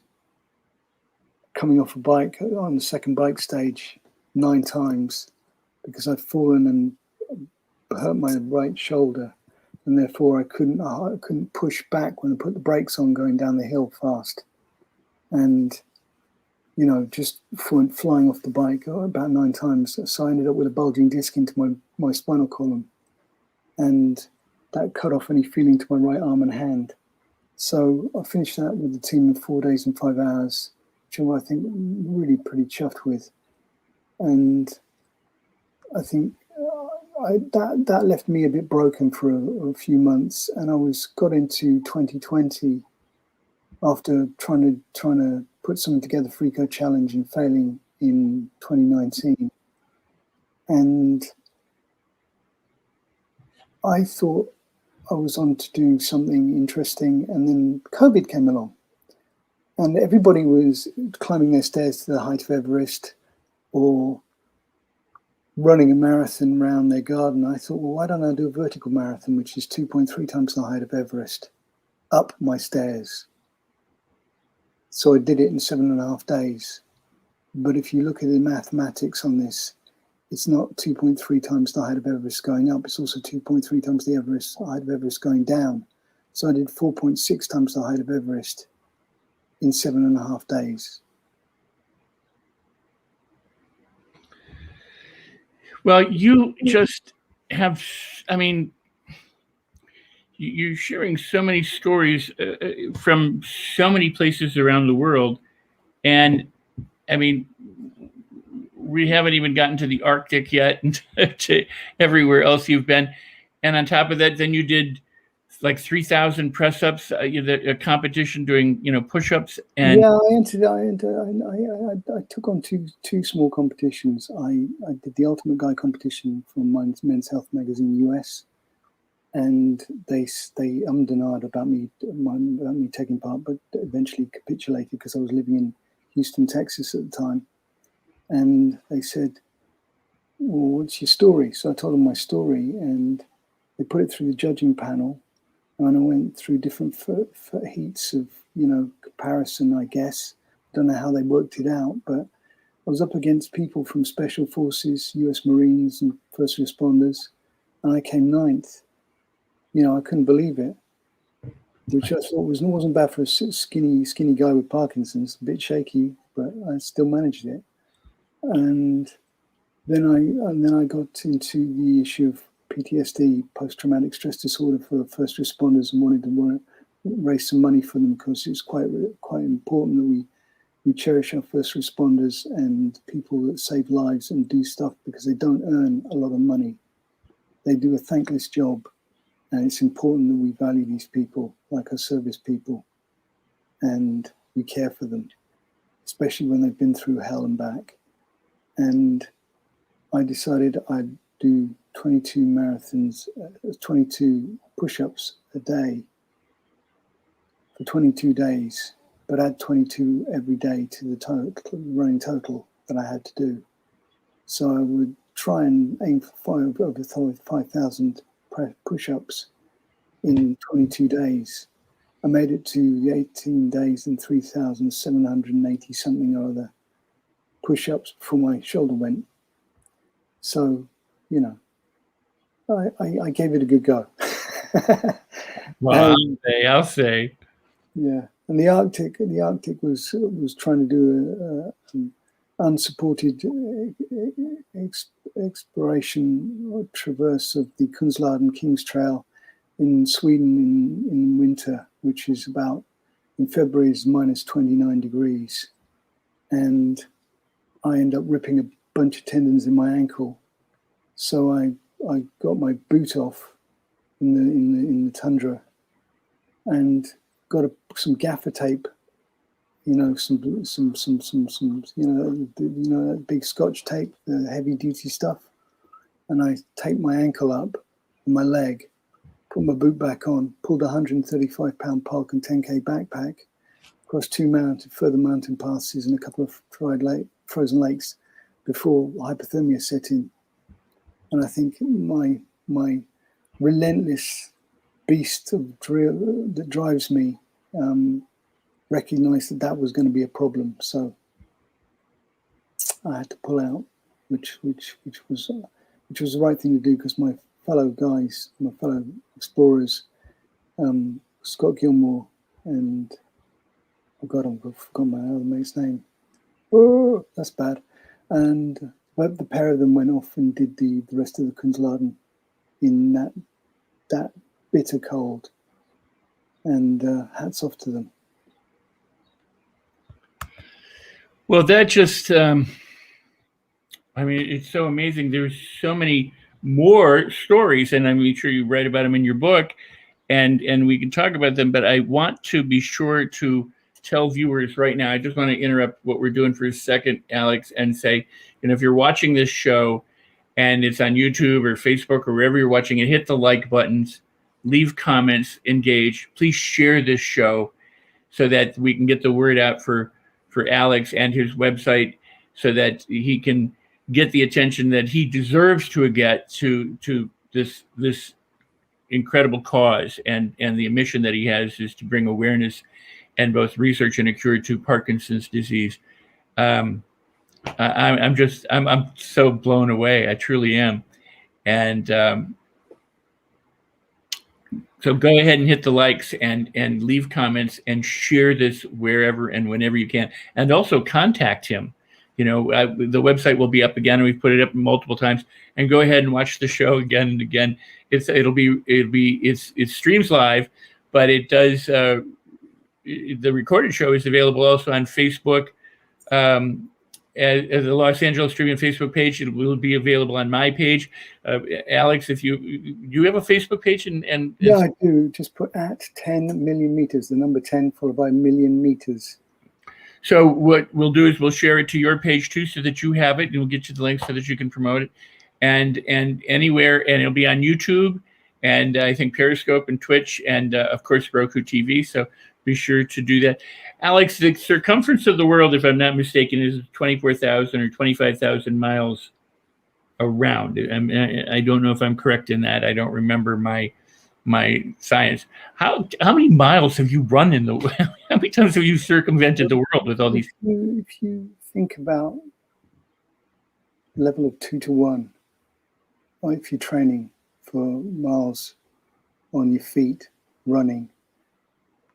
coming off a bike on the second bike stage 9 times because I'd fallen and hurt my right shoulder, and therefore I couldn't push back when I put the brakes on going down the hill fast, and just went flying off the bike about 9 times. So I ended up with a bulging disc into my spinal column, and that cut off any feeling to my right arm and hand. So I finished that with the team in 4 days and 5 hours, which I think really pretty chuffed with. And I think that left me a bit broken for a few months, and I got into 2020 after trying to put something together for Eco Challenge and failing in 2019. And I thought I was on to do something interesting, and then COVID came along, and everybody was climbing their stairs to the height of Everest or running a marathon around their garden. I thought, well, why don't I do a vertical marathon, which is 2.3 times the height of Everest, up my stairs? So I did it in 7.5 days. But if you look at the mathematics on this, it's not 2.3 times the height of Everest going up. It's also 2.3 times the height of Everest going down. So I did 4.6 times the height of Everest in 7.5 days. Well, you just have, I mean, you're sharing so many stories from so many places around the world. And I mean, we haven't even gotten to the Arctic yet and to everywhere else you've been. And on top of that, then you did like 3,000 press ups, a competition doing, push ups. And yeah, I took on two small competitions. I did the Ultimate Guy competition from Men's Health magazine US, and they ummed and ahed about me taking part, but eventually capitulated because I was living in Houston, Texas at the time. And they said, well, what's your story? So I told them my story, and they put it through the judging panel, and I went through different heats of, comparison, I guess. Don't know how they worked it out, but I was up against people from Special Forces, US Marines, and first responders, and I came 9th. I couldn't believe it, which I thought wasn't bad for a skinny guy with Parkinson's. A bit shaky, but I still managed it. And then I got into the issue of PTSD, post-traumatic stress disorder, for first responders, and wanted to raise some money for them, because it's quite important that we cherish our first responders and people that save lives and do stuff, because they don't earn a lot of money. They do a thankless job, and it's important that we value these people like our service people, and we care for them, especially when they've been through hell and back. And I decided I'd do 22 marathons, 22 push-ups a day for 22 days, but add 22 every day to the running total that I had to do. So I would try and aim for over 5,000 push-ups in 22 days. I made it to the 18 days and 3,780 something or other push-ups before my shoulder went. So, I gave it a good go. Well, I'll say. Yeah, and the Arctic was trying to do an unsupported exploration or traverse of the Kungsleden Kings Trail in Sweden in winter, which is about, in February, is minus 29 degrees, and I end up ripping a bunch of tendons in my ankle. So I got my boot off in the tundra, and got some gaffer tape, some that big Scotch tape, the heavy duty stuff, and I taped my ankle up and my leg, put my boot back on, pulled a 135-pound Park and 10K backpack across 2 further mountain passes and a couple of frozen lakes before hypothermia set in. And I think my relentless beast of drill that drives me recognized that was going to be a problem. So I had to pull out, which was the right thing to do, because my fellow guys, my fellow explorers, Scott Gilmore and I've forgotten my other mate's name. Oh, that's bad. And the pair of them went off and did the rest of the Kungsleden in that bitter cold. And hats off to them. Well, that just, it's so amazing. There's so many more stories, and I'm sure you write about them in your book, and we can talk about them, but I want to be sure to tell viewers right now, I just want to interrupt what we're doing for a second, Alex, and say, if you're watching this show and it's on YouTube or Facebook or wherever you're watching it, hit the like buttons, leave comments, engage. Please share this show so that we can get the word out for Alex and his website, so that he can get the attention that he deserves to get to this incredible cause, and the mission that he has is to bring awareness and both research and a cure to Parkinson's disease. I'm so blown away. I truly am. And So go ahead and hit the likes and leave comments and share this wherever and whenever you can, and also contact him. The website will be up again, and we've put it up multiple times. And go ahead and watch the show again and again. It streams live, but it does. The recorded show is available also on Facebook. As the Los Angeles Tribune Facebook page, it will be available on my page. Alex, if you have a Facebook page, and yeah, I do. Just put at 10 million meters, the number 10 followed by million meters. So what we'll do is we'll share it to your page too, so that you have it, and we'll get you the link so that you can promote it, and anywhere, and it'll be on YouTube, and I think Periscope and Twitch, and of course Roku TV. So be sure to do that. Alex, the circumference of the world, if I'm not mistaken, is 24,000 or 25,000 miles around. I don't know if I'm correct in that. I don't remember my science. How many miles have you run in the world? How many times have you circumvented the world with all these? If you think about level of 2 to 1, or if you're training for miles on your feet, running,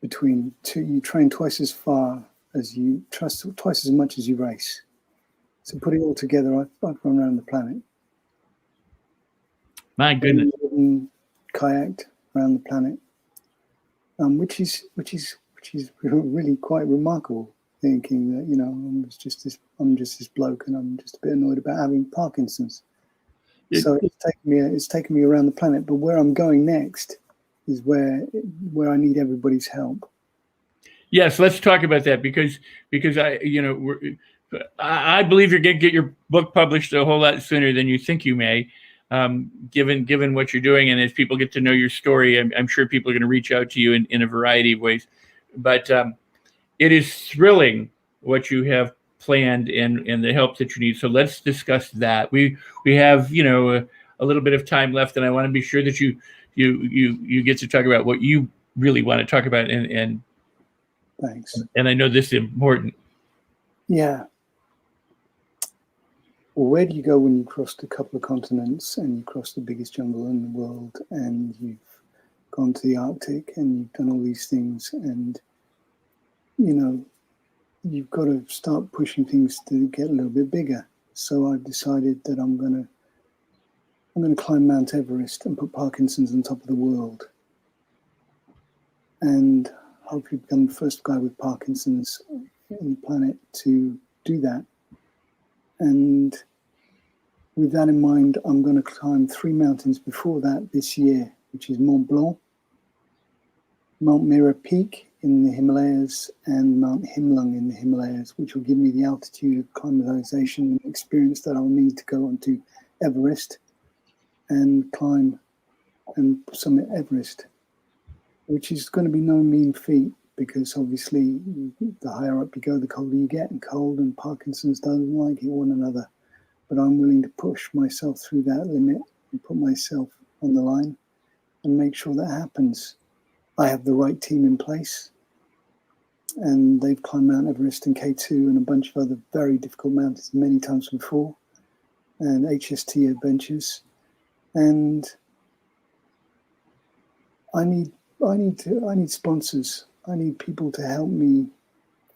between two, you train twice as far as you trust, twice as much as you race. So put it all together, I've run around the planet. My goodness. Kayaked around the planet, which is really quite remarkable. Thinking that I'm just this bloke, and I'm just a bit annoyed about having Parkinson's. So it's taken me around the planet. But where I'm going next is where I need everybody's help. Yes, let's talk about that because I believe you're going to get your book published a whole lot sooner than you think you may, given what you're doing, and as people get to know your story, I'm sure people are going to reach out to you in a variety of ways. But it is thrilling what you have planned and the help that you need. So let's discuss that. We have a little bit of time left, and I want to be sure that you get to talk about what you really want to talk about, and thanks. And I know this is important. Yeah. Well, where do you go when you crossed a couple of continents and you crossed the biggest jungle in the world, and you've gone to the Arctic and you've done all these things, and you've got to start pushing things to get a little bit bigger. So I've decided that I'm going to climb Mount Everest and put Parkinson's on top of the world, and hopefully become the first guy with Parkinson's on the planet to do that. And with that in mind, I'm going to climb 3 mountains before that this year, which is Mont Blanc, Mount Mira Peak in the Himalayas, and Mount Himlung in the Himalayas, which will give me the altitude of climatization and experience that I'll need to go onto Everest and climb and summit Everest, which is going to be no mean feat, because obviously the higher up you go, the colder you get, and cold and Parkinson's doesn't like one another. But I'm willing to push myself through that limit and put myself on the line and make sure that happens. I have the right team in place, and they've climbed Mount Everest and K2 and a bunch of other very difficult mountains many times before, and HST adventures. And I need sponsors. I need people to help me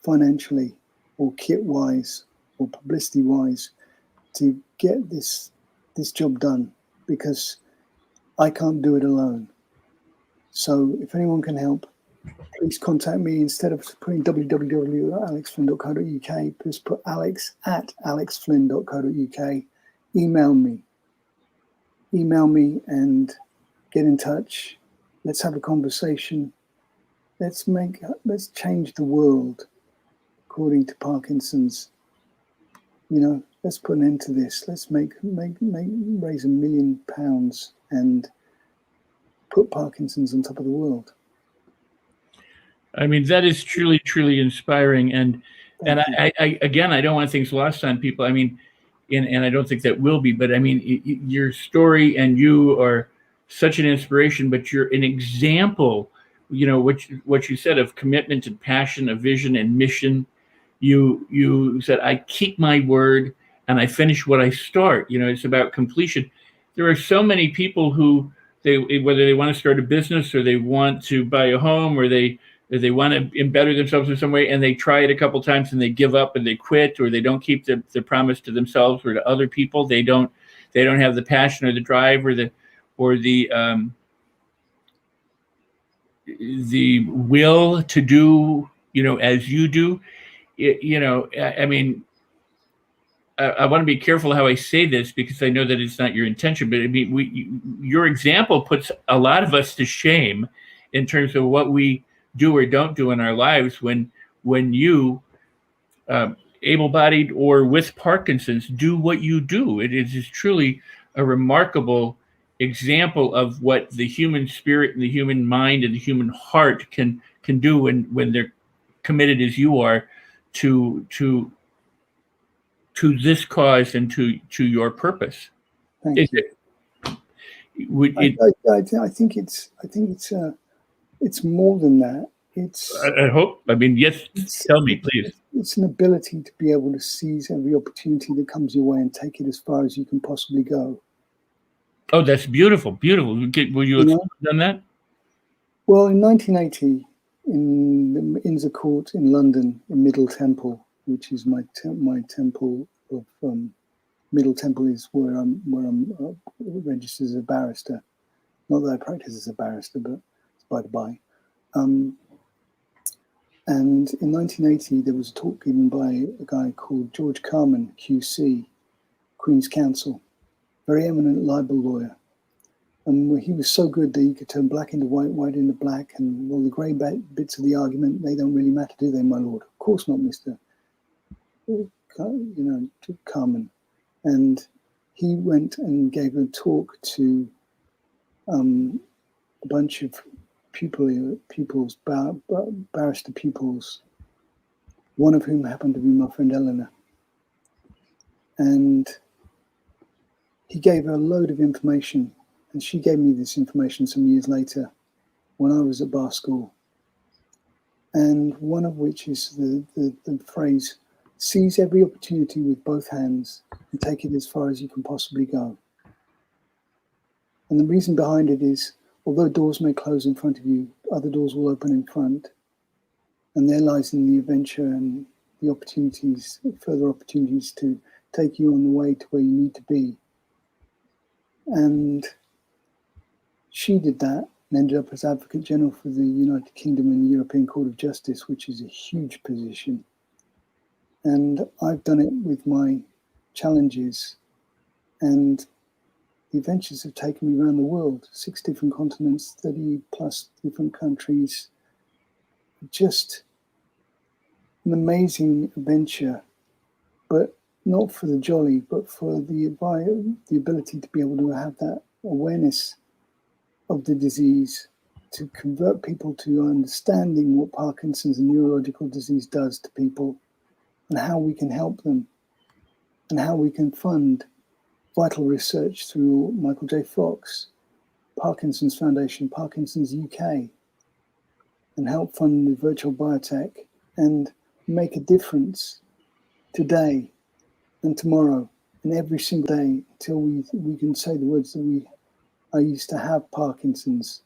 financially, or kit-wise, or publicity-wise, to get this job done, because I can't do it alone. So if anyone can help, please contact me. Instead of putting www.alexflynn.co.uk, please put alex@alexflynn.co.uk. Email me and get in touch. Let's have a conversation. Let's change the world according to Parkinson's. Let's put an end to this. Let's raise £1 million and put Parkinson's on top of the world. I mean, that is truly, truly inspiring. And I again, I don't want things lost on people. I mean, and I don't think that will be, but I mean, your story and you are such an inspiration, but you're an example, what you said of commitment and passion, of vision and mission. You said, I keep my word and I finish what I start. It's about completion. There are so many people who whether they want to start a business or they want to buy a home or they want to better themselves in some way, and they try it a couple times and they give up and they quit, or they don't keep the promise to themselves or to other people. They don't have the passion or the drive or the will to do, as you do. I mean, I want to be careful how I say this because I know that it's not your intention, but I mean, your example puts a lot of us to shame in terms of what we do or don't do in our lives when you, able-bodied or with Parkinson's, do what you do. It is truly a remarkable example of what the human spirit and the human mind and the human heart can do when they're committed as you are to this cause and to your purpose. Thank you. I think it's more than that. I hope. I mean, yes. Tell me, please. It's an ability to be able to seize every opportunity that comes your way and take it as far as you can possibly go. Oh, that's beautiful, beautiful. Will you expand on that? Well, in 1980, in the Inns Court in London, in Middle Temple, which is my temple of Middle Temple, is where I'm registered as a barrister. Not that I practice as a barrister, but it's by the by. And in 1980, there was a talk given by a guy called George Carman, QC, Queen's Counsel, very eminent libel lawyer. And he was so good that he could turn black into white, white into black, and all the grey bits of the argument, they don't really matter, do they, my lord? Of course not, Mr. Carman. And he went and gave a talk to a bunch of barrister pupils, one of whom happened to be my friend Eleanor. And he gave her a load of information, and she gave me this information some years later when I was at bar school. And one of which is the phrase, seize every opportunity with both hands and take it as far as you can possibly go. And the reason behind it is, although doors may close in front of you, other doors will open in front. And there lies in the adventure and the opportunities, further opportunities to take you on the way to where you need to be. And she did that and ended up as Advocate General for the United Kingdom in the European Court of Justice, which is a huge position. And I've done it with my challenges, and the adventures have taken me around the world, 6 different continents, 30 plus different countries. Just an amazing adventure, but not for the jolly, but for the ability to be able to have that awareness of the disease, to convert people to understanding what Parkinson's and neurological disease does to people, and how we can help them, and how we can fund vital research through Michael J. Fox, Parkinson's Foundation, Parkinson's UK, and help fund the virtual biotech and make a difference today and tomorrow and every single day until we can say the words that I used to have Parkinson's.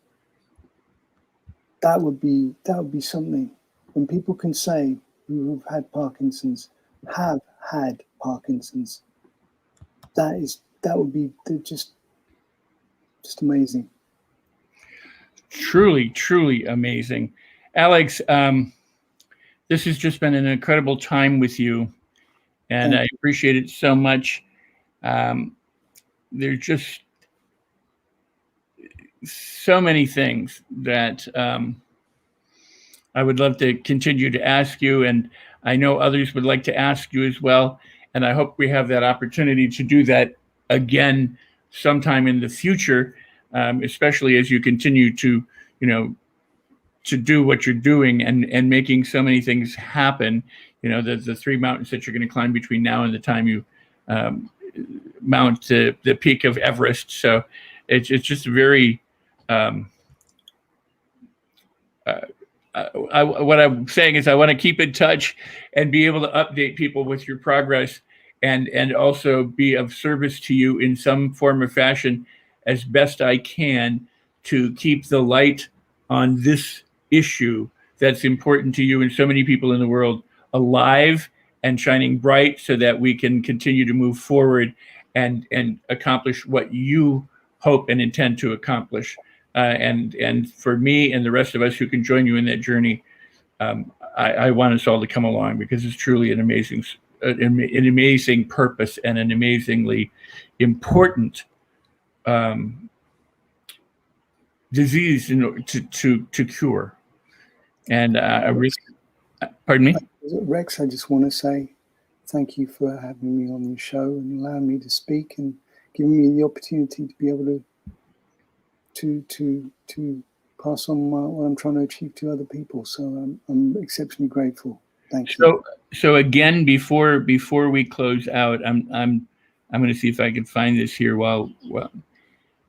That would be something. When people can say who have had Parkinson's, have had Parkinson's, that would be just amazing. Truly, truly amazing. Alex, this has just been an incredible time with you, and I appreciate it so much. There's just so many things that I would love to continue to ask you, and I know others would like to ask you as well. And I hope we have that opportunity to do that again sometime in the future, especially as you continue to, to do what you're doing and making so many things happen. The 3 mountains that you're going to climb between now and the time you mount the peak of Everest. So it's just very, what I'm saying is I want to keep in touch and be able to update people with your progress and also be of service to you in some form or fashion as best I can to keep the light on this issue that's important to you and so many people in the world alive and shining bright, so that we can continue to move forward and accomplish what you hope and intend to accomplish. And for me and the rest of us who can join you in that journey, I want us all to come along, because it's truly an amazing purpose and an amazingly important disease to cure. And I really, pardon me? Rex, I just want to say thank you for having me on your show and allowing me to speak and giving me the opportunity to be able to pass on what I'm trying to achieve to other people. So I'm exceptionally grateful. Thank you. So again, before we close out, I'm going to see if I can find this here while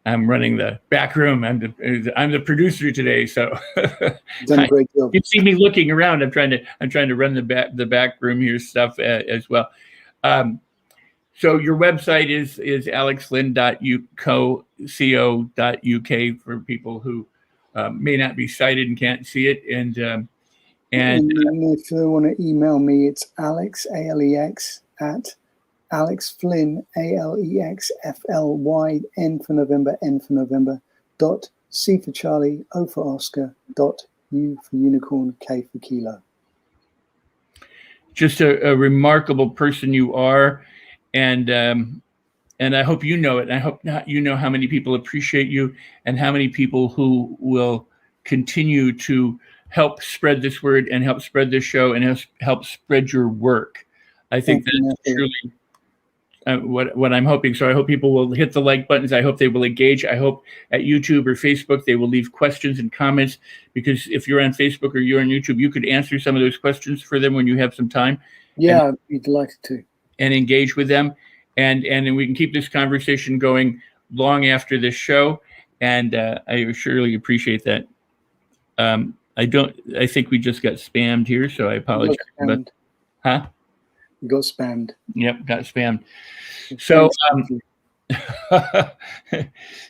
I'm running the back room. I'm the producer today, so done a great job. You see me looking around. I'm trying to run the back room here stuff as well. So your website is alexflynn.co.uk for people who may not be sighted and can't see it. And if they want to email me, it's Alex, ALEX, at Alex Flynn, ALEXFLY, N for November, N for November, dot C for Charlie, O for Oscar, dot U for Unicorn, K for Kilo. Just a remarkable person you are, and I hope you know it. And I hope you know how many people appreciate you, and how many people who will continue to help spread this word and help spread this show and help spread your work. I think that's truly what I'm hoping. So I hope people will hit the like buttons. I hope they will engage. I hope at YouTube or Facebook they will leave questions and comments, because if you're on Facebook or you're on YouTube, you could answer some of those questions for them when you have some time. Yeah, I'd be delighted to. And engage with them. And then we can keep this conversation going long after this show. And I surely appreciate that. I think we just got spammed here, so I apologize. But, huh? You got spammed. Yep, got spammed. So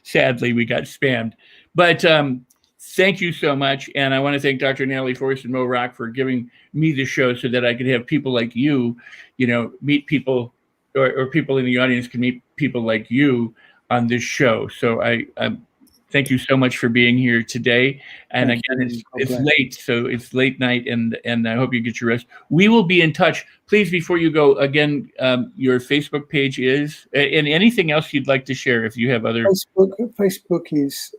sadly, we got spammed. But thank you so much. And I want to thank Dr. Natalie Forrest and Mo Rock for giving me the show, so that I could have people like you, meet people, or people in the audience can meet people like you on this show. So I thank you so much for being here today. And again, it's late, so it's late night, and I hope you get your rest. We will be in touch. Please, before you go, again, your Facebook page is, and anything else you'd like to share if you have other. Facebook is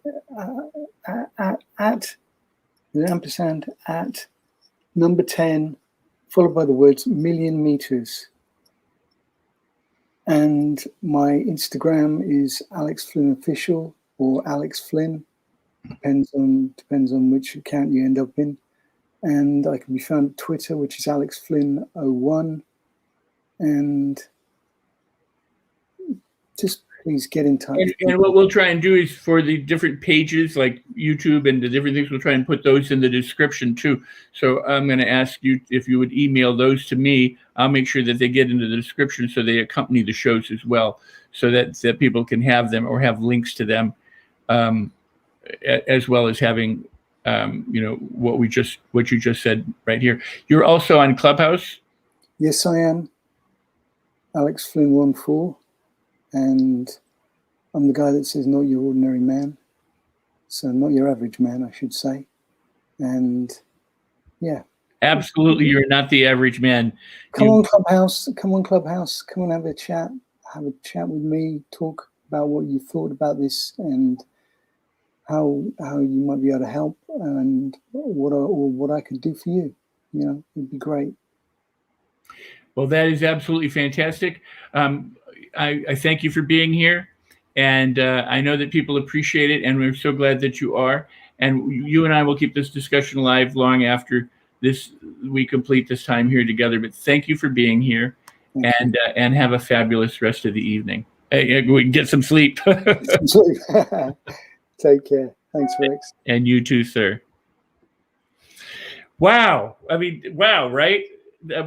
at the ampersand at number 10, followed by the words million meters. And my Instagram is Alex Flynn Official, or Alex Flynn, depends on which account you end up in. And I can be found at Twitter, which is Alex Flynn 01. And just please get in touch. And what we'll try and do is, for the different pages like YouTube and the different things, we'll try and put those in the description too. So I'm going to ask you if you would email those to me. I'll make sure that they get into the description, so they accompany the shows as well, so that people can have them or have links to them, as well as having what you just said right here. You're also on Clubhouse? Yes, I am. Alex Flynn 14. And I'm the guy that says not your ordinary man. So not your average man, I should say. And yeah. Absolutely, you're not the average man. Come on Clubhouse, come on have a chat with me, talk about what you thought about this and how you might be able to help, and what I could do for you. It'd be great. Well, that is absolutely fantastic. I thank you for being here, and I know that people appreciate it, and we're so glad that you are. And you and I will keep this discussion alive long after we complete this time here together. But thank you for being here, and have a fabulous rest of the evening. We can get some sleep. Take care. Thanks, Rex. And you too, sir. Wow. Wow, right?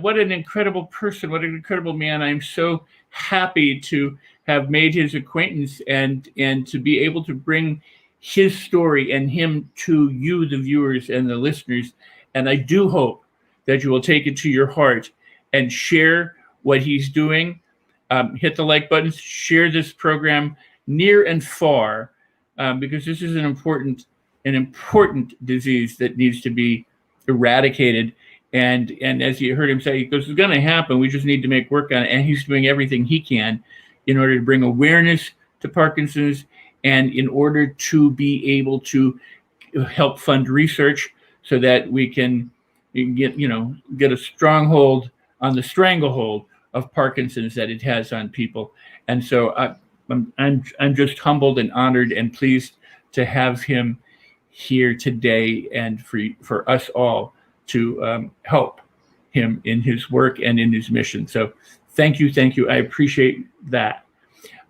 What an incredible person. What an incredible man. I'm so happy to have made his acquaintance and to be able to bring his story and him to you, the viewers and the listeners. And I do hope that you will take it to your heart and share what he's doing. Hit the like button, share this program near and far, because this is an important disease that needs to be eradicated. And as you heard him say, he goes, it's going to happen. We just need to make work on it. And he's doing everything he can in order to bring awareness to Parkinson's and in order to be able to help fund research so that we can get a stronghold on the stranglehold of Parkinson's that it has on people. And so I'm just humbled and honored and pleased to have him here today and for us all to help him in his work and in his mission. So thank you. I appreciate that.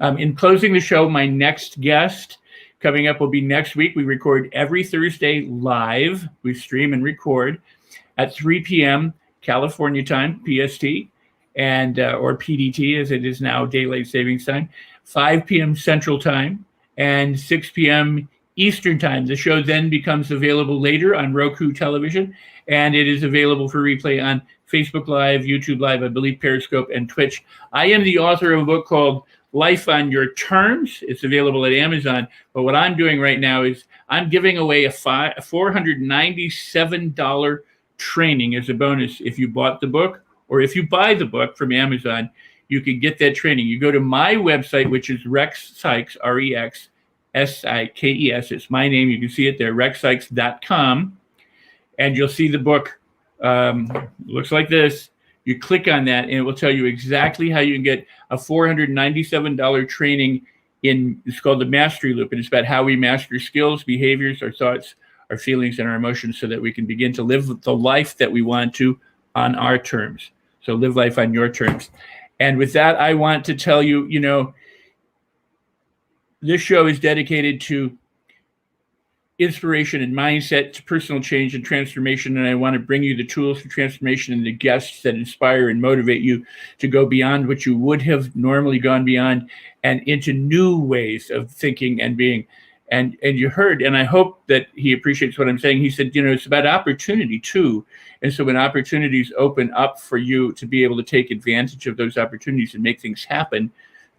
In closing the show, my next guest coming up will be next week. We record every Thursday live. We stream and record at 3 p.m. California time, PST, and or PDT as it is now, Daylight Savings Time, 5 p.m. Central Time, and 6 p.m. Eastern Time. The show then becomes available later on Roku television, and it is available for replay on Facebook Live, YouTube Live, I believe Periscope, and Twitch. I am the author of a book called Life on Your Terms. It's available at Amazon. But what I'm doing right now is I'm giving away a $497 training as a bonus. If you bought the book or if you buy the book from Amazon, you can get that training. You go to my website, which is Rex Sikes, REXSIKES. It's my name. You can see it there, rexsikes.com. And you'll see the book. Looks like this. You click on that, and it will tell you exactly how you can get a $497 training it's called the Mastery Loop. And it's about how we master skills, behaviors, our thoughts, our feelings, and our emotions so that we can begin to live the life that we want to on our terms. So live life on your terms. And with that, I want to tell you, this show is dedicated to inspiration and mindset, to personal change and transformation. And I want to bring you the tools for transformation and the guests that inspire and motivate you to go beyond what you would have normally gone beyond and into new ways of thinking and being. And you heard, and I hope that he appreciates what I'm saying. He said, it's about opportunity too. And so when opportunities open up for you to be able to take advantage of those opportunities and make things happen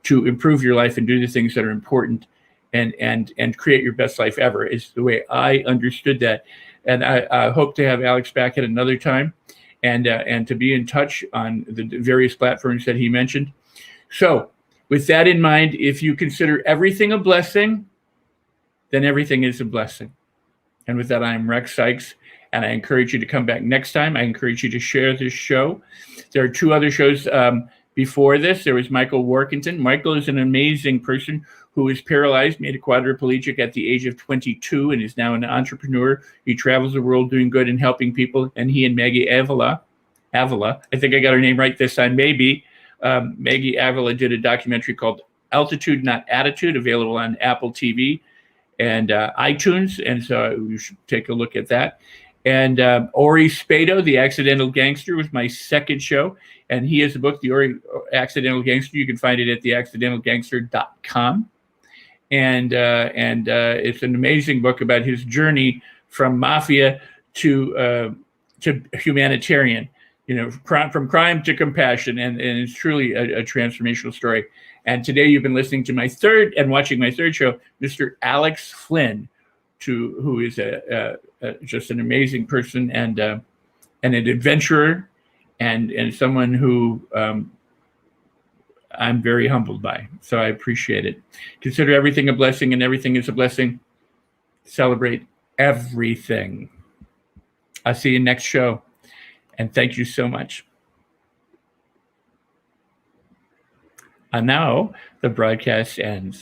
to improve your life and do the things that are important and create your best life ever is the way I understood that. And I hope to have Alex back at another time and to be in touch on the various platforms that he mentioned. So with that in mind, if you consider everything a blessing, then everything is a blessing. And with that, I'm Rex Sikes, and I encourage you to come back next time. I encourage you to share this show. There are two other shows before this. There was Michael Workington. Michael is an amazing person who is paralyzed, made a quadriplegic at the age of 22, and is now an entrepreneur. He travels the world doing good and helping people. And he and Maggie Avila, I think I got her name right this time, maybe. Maggie Avila did a documentary called Altitude, Not Attitude, available on Apple TV and iTunes. And so you should take a look at that. And Ori Spado, The Accidental Gangster, was my second show. And he has a book, The Ori Accidental Gangster. You can find it at theaccidentalgangster.com. And it's an amazing book about his journey from mafia to humanitarian, from crime to compassion. And it's truly a transformational story. And today you've been listening to watching my third show, Mr. Alex Flynn, who is just an amazing person and an adventurer and someone who I'm very humbled by. So I appreciate it. Consider everything a blessing, and everything is a blessing. Celebrate everything. I'll see you next show. And thank you so much. And now the broadcast ends.